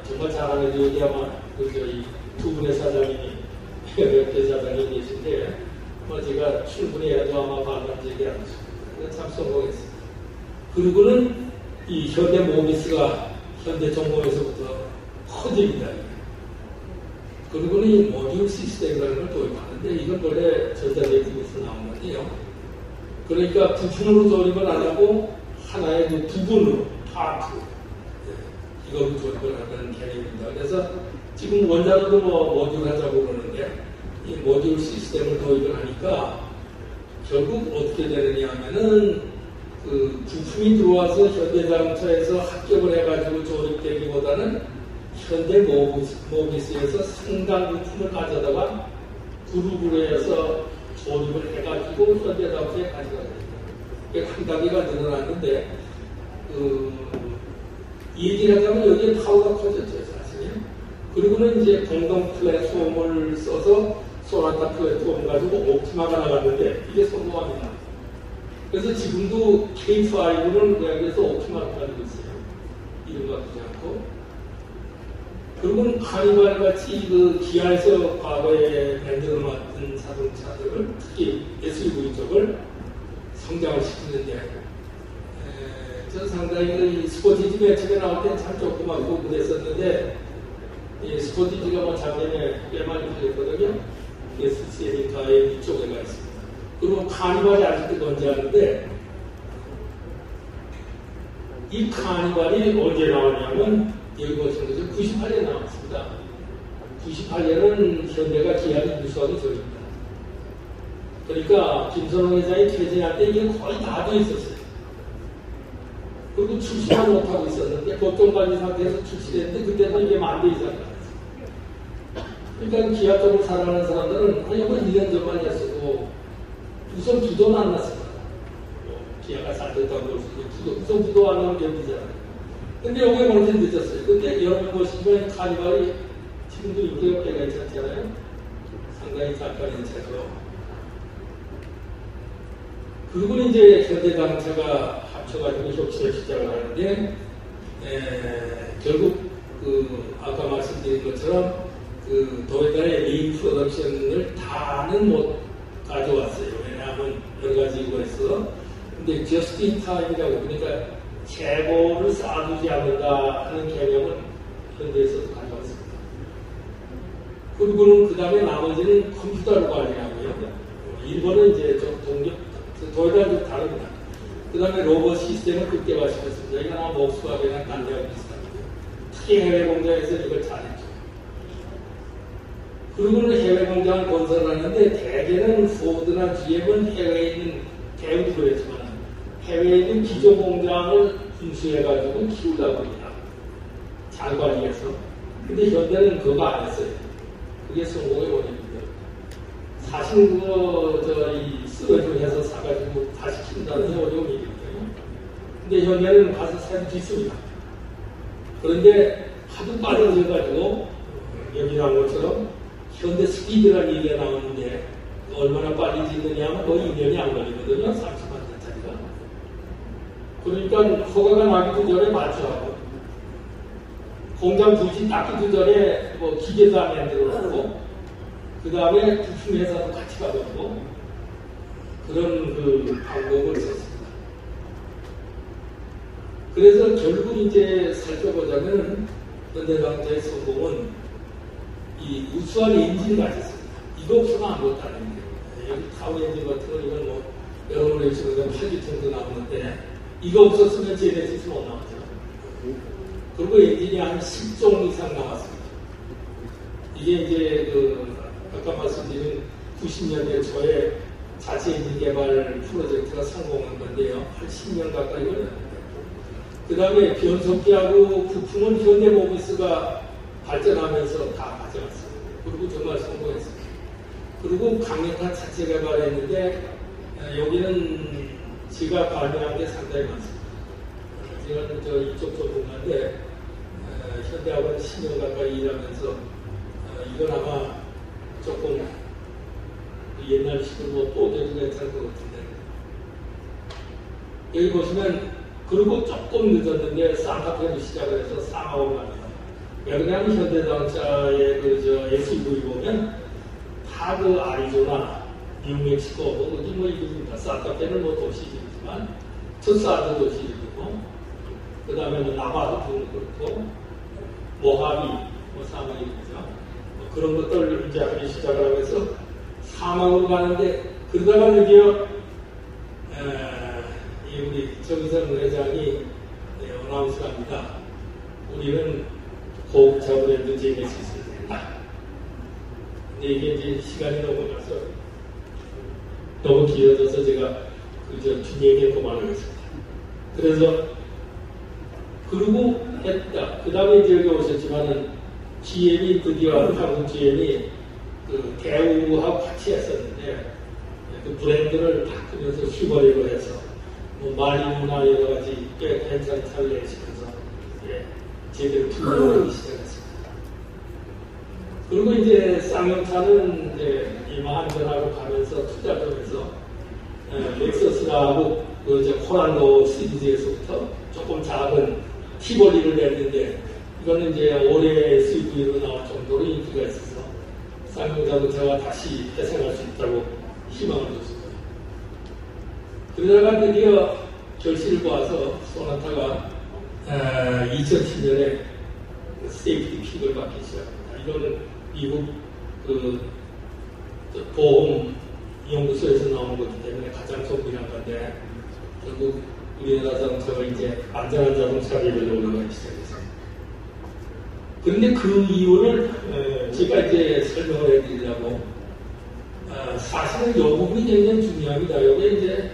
정말 잘하는 여기 아마 그 저희 두 분의 사장님이 몇 사장이 계신데 뭐 제가 충분히 해도 아마 반감 얘기 안 했습니다. 참 성공했습니다. 그리고는 이 현대 모비스가 현대정보에서부터 커집니다. 그리고는 이 모듈 시스템이라는 걸 도입하는데 이건 원래 전자제품에서 나온 건데요. 그러니까 부품으로 조립을 안 하고 하나의 그 부분으로 파트 이걸로 조립을 하는 개념입니다. 그래서 지금 원자로도 모듈 하자고 그러는데 이 모듈 시스템을 도입을 하니까 결국 어떻게 되느냐 하면은 그 부품이 들어와서 현대자동차에서 합격을 해가지고 조립되기보다는 현대 모비스에서 상당 부품을 가져다가 그룹으로 해서 조립을 해가지고 현대자동차에 가져가게 됩니다. 한 단계가 늘어났는데 얘기를 하자면 여기에 파워가 커졌죠, 사실은. 그리고는 이제 공동 플랫폼을 써서 소나타 플랫폼 가지고 옵티마가 나갔는데 이게 성공합니다. 그래서 지금도 K5는 대학에서 옵티마를 가지고 있어요. 이름 바꾸지 않고. 그리고는 카니발 같이 그 기아에서 과거에 만들어놨던 자동차들을 특히 SUV 쪽을 성장을 시키는데 저 상당히 이 스포티지 매체가 나올 때 참 조그맣고 그랬었는데 이 스포티지가 뭐 작년에 꽤 많이 팔렸거든요. SC니까의 이쪽에 가 있습니다. 그리고 카니발이 아직도 건재하는데 이 카니발이 언제 나왔냐면 여기 보시는 거죠. 98년에 나왔습니다. 98년은 현대가 기아를 유수하기 전입니다. 그러니까 김선호 회장이 퇴진할 때 이게 거의 다 돼 있었어요. 그리고 출시만 못하고 있었는데 법정관리 상태에서 출시했는데 그때도 이게 10,000대 이상 나왔어요. 그러니까 기아 쪽을 사랑하는 사람들은 이거 1년 전만 했어도 우선 부도는 안 났습니다. 기아가 잘 됐다고 볼 수 있고 우선 부도 안 나오면 견디잖아요. 근데 여기에 먼저 늦었어요. 근데 여러분 보시면 카니발이 지금도 인기가 꽤 괜찮잖아요. 상당히 잘 팔리는 차죠. 그리고는 이제 현대자동차가 합쳐가지고 협치를 시작을 하는데 결국 아까 말씀드린 것처럼 도요타의 린 프로덕션을 다는 못 가져왔어요. 왜냐하면 여러 가지 이유가 있어. 근데 just in time이라고 그러니까 재고를 쌓아두지 않는다 하는 개념은 현대에서도 가져왔습니다. 그리고는 그 다음에 나머지는 컴퓨터로 관리하고요. 일본은 이제 좀 도요타는 좀 다릅니다. 그 다음에 로봇 시스템은 그때 마시겠습니다. 이건 아마 목수하게나 딴 데와 비슷하고요. 특히 해외 공장에서 이걸 잘했죠. 그리고는 해외 공장을 건설을 하는데 대개는 포드나 GM은 해외에 있는 대우도 그랬지만 해외에 있는 기존 공장을 인수해가지고 키우려고 합니다. 잘 관리해서. 근데 현대는 그거 안 했어요. 그게 성공의 원인입니다. 사실 이 쓰러짐 해서 사가지고 다시 키운다는 게 어려운 일이거든요. 근데 현대는 가서 새로 짓습니다. 그런데 하도 빨라져가지고 여기 나온 것처럼 현대 스피드라는 얘기가 나오는데 얼마나 빨리 짓느냐 하면 거의 2년이 안 걸리거든요. 30만 대짜리가. 그러니까 허가가 나기도 전에 맞춰하고 공장 부지 닦기도 전에 기계도 안 만들어놓고 그 다음에 부품 회사도 같이 가고 그런 방법을 썼습니다. 그래서 결국 이제 살펴보자면 현대자동차의 성공은 이 우수한 엔진을 가졌습니다. 이거 없으면 아무것도 안 됩니다. 여기 타워 엔진 같은 거 이건 여러분의 지금 8기통도 나오는데 이거 없었으면 제네시스 못 나왔죠. 그리고 엔진이 한 10종 이상 나왔습니다. 이게 이제 아까 말씀드린 90년대 초에 자체 엔진 개발 프로젝트가 성공한 건데요. 한 10년 가까이 걸렸는데. 그 다음에 변속기하고 부품은 현대모비스가 발전하면서 다 가져갔습니다. 그리고 정말 성공했습니다. 그리고 강력한 자체 개발했는데 여기는 제가 발명한 게 상당히 많습니다. 제가 이쪽 전문가인데 현대학원 10년 가까이 일하면서 이건 아마 조금 옛날 식으로 뽀개도 괜찮을 것 같은데 여기 보시면 그리고 조금 늦었는데 쌍카페로 시작을 해서 쌍하고 갑니다. 왜냐하면 현대자동차의 SUV 보면 다 아리조나, 뉴멕시코 이거 이름입니다. 쌍카페는 도시이지만 저 사드 도시 이름이고 그 다음에 나바도 그렇고, 모하비, 사막이죠. 그런 것들을 이제 하기 시작을 하면서 사막으로 가는데, 그러다가 드디어, 우리 정의선 회장이 어나운스를 합니다. 우리는 고급차 브랜드 제네시스를 낸다. 근데 이게 이제 시간이 넘어가서 너무 길어져서 제가 뒤에 그만을 했습니다. 그래서 그러고 했다. 그 다음에 이제 여기 오셨지만은 GM이 드디어 한국 GM이 그 대우하고 같이 했었는데 그 브랜드를 바꾸면서 휘버리고 해서 뭐 마리우나 여러 가지 꽤 괜찮은 차를 내시면서 제대로 투자하기 시작했습니다. 그리고 이제 쌍용차는 이제 이만전하고 가면서 투자점에서 렉서스하고 그 이제 코란도 시리즈에서부터 조금 작은 티볼리를 냈는데 이거는 이제 올해 SUV로 나올 정도로 인기가 있어서 쌍용자동차가 다시 회생할 수 있다고 희망을 줬습니다. 그러다가 드디어 결실을 보아서 소나타가 2010년에 세이프티 픽을 받기 시작합니다. 이거는 미국 그 보험 연구소에서 나오는 거기 때문에 가장 정밀한 건데 결국 우리나라 자동차가 이제 안전한 자동차 레벨로 올라가기 시작했어요. 그런데 그 이유를 제가 이제 설명을 해드리려고 사실은 이 부분이 굉장히 중요합니다. 여기 이제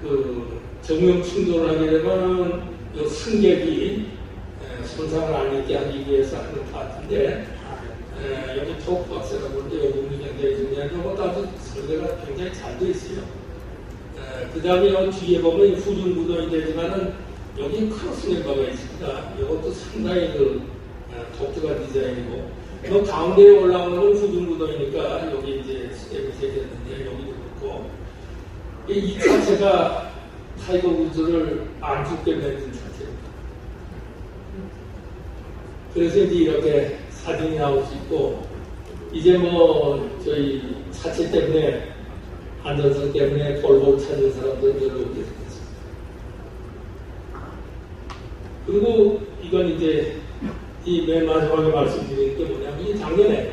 그 정면 충돌을 하게 되면 이 승객이 손상을 안 입게 하기 위해서 하는 파트인데 여기 톡박스라고 하는데 이 부분이 굉장히 중요한 것도 아주 설계가 굉장히 잘 되어 있어요. 그 다음에 뒤에 보면 후륜 구동이 되지만은 여기 크로스 멤버가 있습니다. 이것도 상당히 그 독특한 디자인이고 그 가운데에 올라오는 후륜 구동이니까 여기 이제 스텝이 생겼는데 여기도 그렇고 이 자체가 타이거 우즈를 안 죽게 만든 자체입니다. 그래서 이제 이렇게 사진이 나올 수 있고 이제 뭐 저희 자체 때문에 안전성 때문에 볼보 찾는 사람들은 별로 없게 생겼습니다. 그리고 이건 이제 이 맨 마지막에 말씀드리는 게 뭐냐면 이 작년에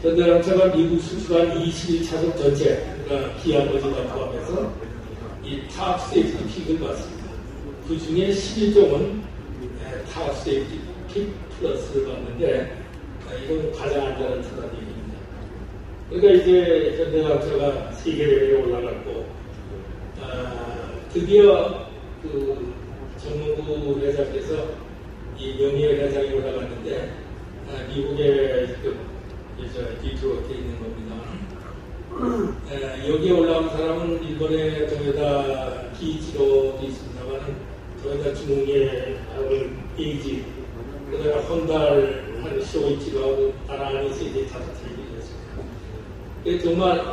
현대자동차가 미국 수출한 21차종 전체 그러니까 기아 버지가 포함해서 이 탑 세이프티 픽을 받습니다. 그 중에 11종은 탑 세이프티 픽 플러스를 받는데 이건 가장 안전한 차라는 얘기입니다. 그러니까 이제 현대자동차가 세계 레벨에 올라갔고 드디어 그 정문구 회장께서 이 명예 회장이 올라갔는데 미국의 디트로이트에 있는 겁니다. 여기에 올라온 사람은 일본의 도요타 기이치로도 있습니다만 도요타 중흥의 에이지 그다음에 혼달 쇼이치로하고 나란히 세계 다섯 팀이 되었습니다. 정말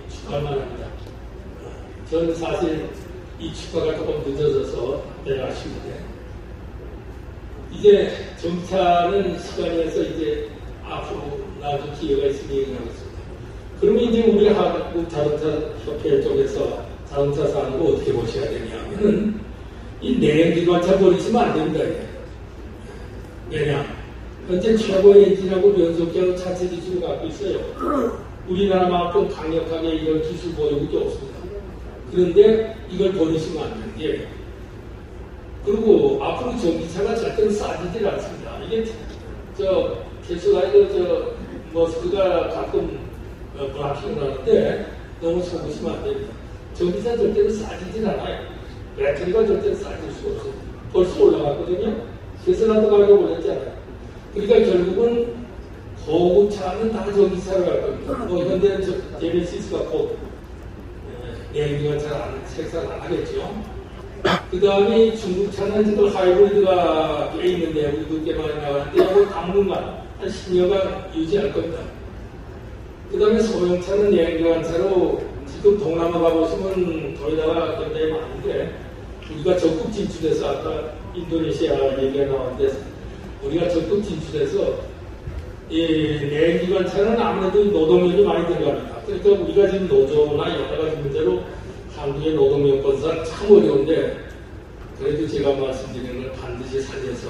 축하만 합니다. 저는 사실 이 축하가 조금 늦어져서 내가 아쉬운데 이제 정차는 시간에서 이제 앞으로 나도 기회가 있으니 얘기하겠습니다. 그러면 이제 우리 한국 자동차 협회 쪽에서 자동차 사는 거 어떻게 보셔야 되냐면은 이 내연기관차 버리시면 안 됩니다. 이게. 왜냐? 현재 최고의 엔진하고 변속기하고 차체 기술을 갖고 있어요. 우리나라만큼 강력하게 이런 기술 보유국이 없습니다. 그런데 이걸 버리시면 안 되는 게 그리고 앞으로 전기차가 절대로 싸지질 않습니다. 이게 테슬라에도 머스크가 가끔 브라킹을 하는데 너무 속으시면 안 됩니다. 전기차 절대로 싸지질 않아요. 배터리가 절대로 싸질 수가 없어요. 벌써 올라갔거든요. 테슬라도 가격이 올랐잖아요. 그러니까 결국은 고급차는 다 전기차로 갈 겁니다. 뭐 현대는 제네시스가 곧 내연기관차 생산 안 하겠죠. 그 다음에 중국차는 지금 하이브리드가 꽤 있는데 우리도 꽤 많이 나가는데 이거 당분간 한 10년간 유지할 겁니다. 그 다음에 소형차는 내연기관차로 지금 동남아 가보시면 도요타가 굉장히 많은데 우리가 적극 진출해서 아까 인도네시아 얘기가 나왔는데 우리가 적극 진출해서 이 내연기관차는 아무래도 노동력이 많이 들어갑니다. 그러니까 우리가 지금 노조나 여러 가지 문제로 한국의 노동력 건설 참 어려운데 그래도 제가 말씀드리는 걸 반드시 살려서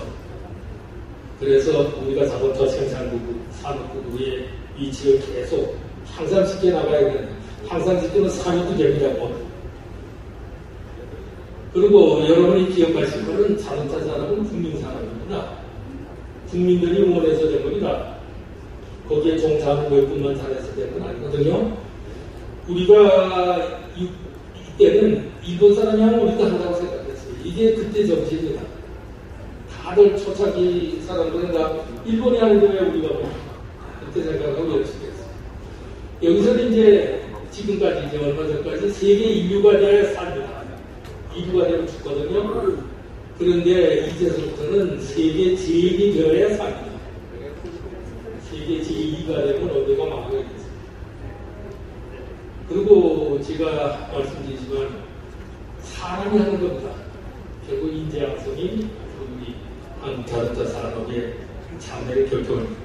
그래서 우리가 자동차 생산국, 산업국의 위치를 계속 향상시켜 나가야 되는데 향상시키면 산업도 됩니다. 그리고 여러분이 기억하실 거는 자동차 산업은 국민산업입니다. 국민들이 원해서 된 겁니다. 거기에 종사하는 것뿐만 잘해서 된 건 아니거든요. 우리가 이때는 일본 사람이 하면 우리도 한다고 생각했어요. 이게 그때 정신입니다. 다들 초창기 사람들은 다 일본이 하는데 왜 우리가 뭐 그때 생각하고 열심히 했어요. 여기서는 이제 지금까지 이제 얼마 전까지 세계 인류가대에 삽니다. 인류가대로 죽거든요. 그런데 이제부터는 세계 제2이 되어야 삽니다. 세계 제2가 되면 어디가 망하겠어요. 그리고 제가 말씀드리지만 사람이 하는 겁니다. 결국 인재 양성이 우리 한국 자동차 산업의 장래의 결정입니다.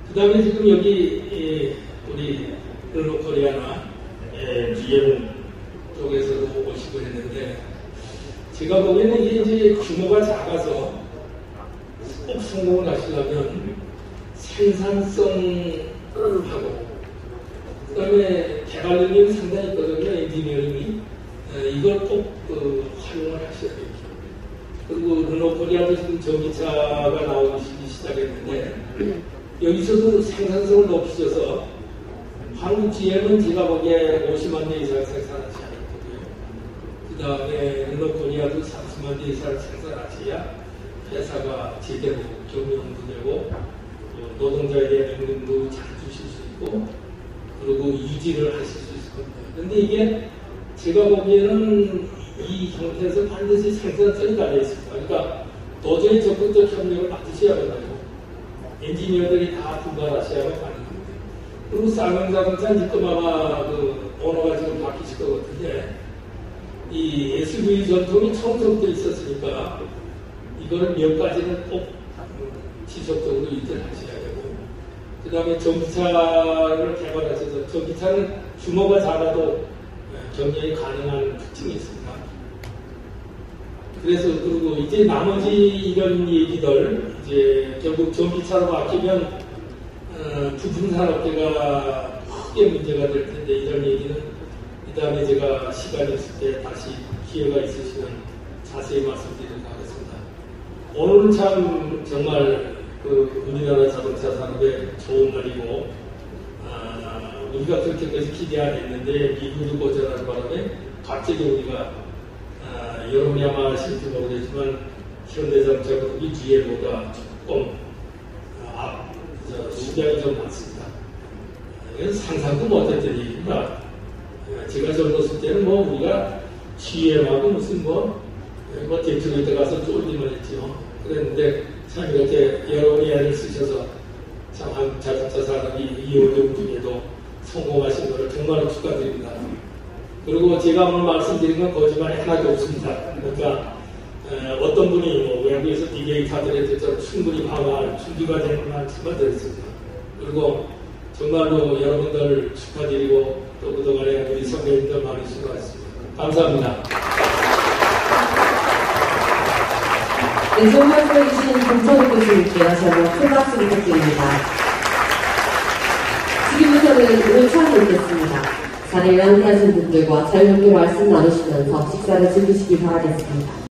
그 다음에 지금 여기 우리 르노코리아나 GM 쪽에서도 오시고 했는데 제가 보기에는 이게 이제 규모가 작아서 꼭 성공을 하시려면 생산성하고 그 다음에 개발 능력이 상당히 있거든요. 엔지니어링이 이걸 꼭 활용을 하셔야 돼요. 그리고 르노코리아도 지금 전기차가 나오기 시작했는데 여기서도 생산성을 높이셔서 한국 GM은 제가 보기에 50만 대 이상 생산하셔야 되고요. 그 다음에 르노코리아도 30만 대 이상 생산하셔야 회사가 제대로 경영도 되고 노동자에 대한 임금도 잘 주실 수 있고 그리고 유지를 하실 수 있을 겁니다. 그런데 이게 제가 보기에는 이 형태에서 반드시 생산성이 달려 있습니다. 그러니까 도저히 적극적 협력을 맡으셔야 된다고 엔지니어들이 다 분발하셔야만 가능합니다. 그리고 쌍용자동차 지금 아마 언어가 지금 바뀌실 것 같은데 이 SUV 전통이 처음부터 있었으니까 이거는 몇 가지는 꼭 지속적으로 유지를 하셔야 되고 그 다음에 전기차를 개발하셔서 전기차는 규모가 작아도 경영이 가능한 특징이 있습니다. 그래서 그리고 이제 나머지 이런 얘기들 이제 결국 전기차로 바뀌면 부품 산업계가 크게 문제가 될 텐데 이런 얘기는 이 다음에 제가 시간이 있을 때 다시 기회가 있으시면 자세히 말씀드리도록 하겠습니다. 오늘은 참 정말 우리나라 자동차 산업의 좋은 날이고 우리가 그렇게까지 기대 안 했는데 미국이 고전하는 바람에 갑자기 우리가 여러분이 아마 아실지 모르겠지만 현대자동차 그룹이 GM보다 조금 수량이 좀 많습니다. 이건 상상도 못했던 얘기입니다. 제가 젊었을 때는 우리가 GM하고 무슨 데트로이트 가서 쫄기만 했죠. 그랬는데 참 이렇게 여러분이 애를 쓰셔서 참 한국 자동차 산업이 이 어려움 중에도 성공하신 것을 정말로 축하드립니다. 그리고 제가 오늘 말씀드린 건 거짓말이 하나도 없습니다. 그러니까 어떤 분이 외국에서 디게이터들의 뜻처럼 충분히 방어할 준비가 되는 말씀을 드렸습니다. 그리고 정말로 여러분들 축하드리고 또 그동안에 우리 선배님들 많이 수고하셨습니다. 감사합니다. 네, 좋은 말씀 해주신 김천욱 교수님께 다시 한번 큰 박수 부탁드립니다. 지금부터는 오늘 처음 뵙겠습니다. 자리에 앉으신 분들과 자유롭게 말씀 나누시면서 식사를 즐기시기 바라겠습니다.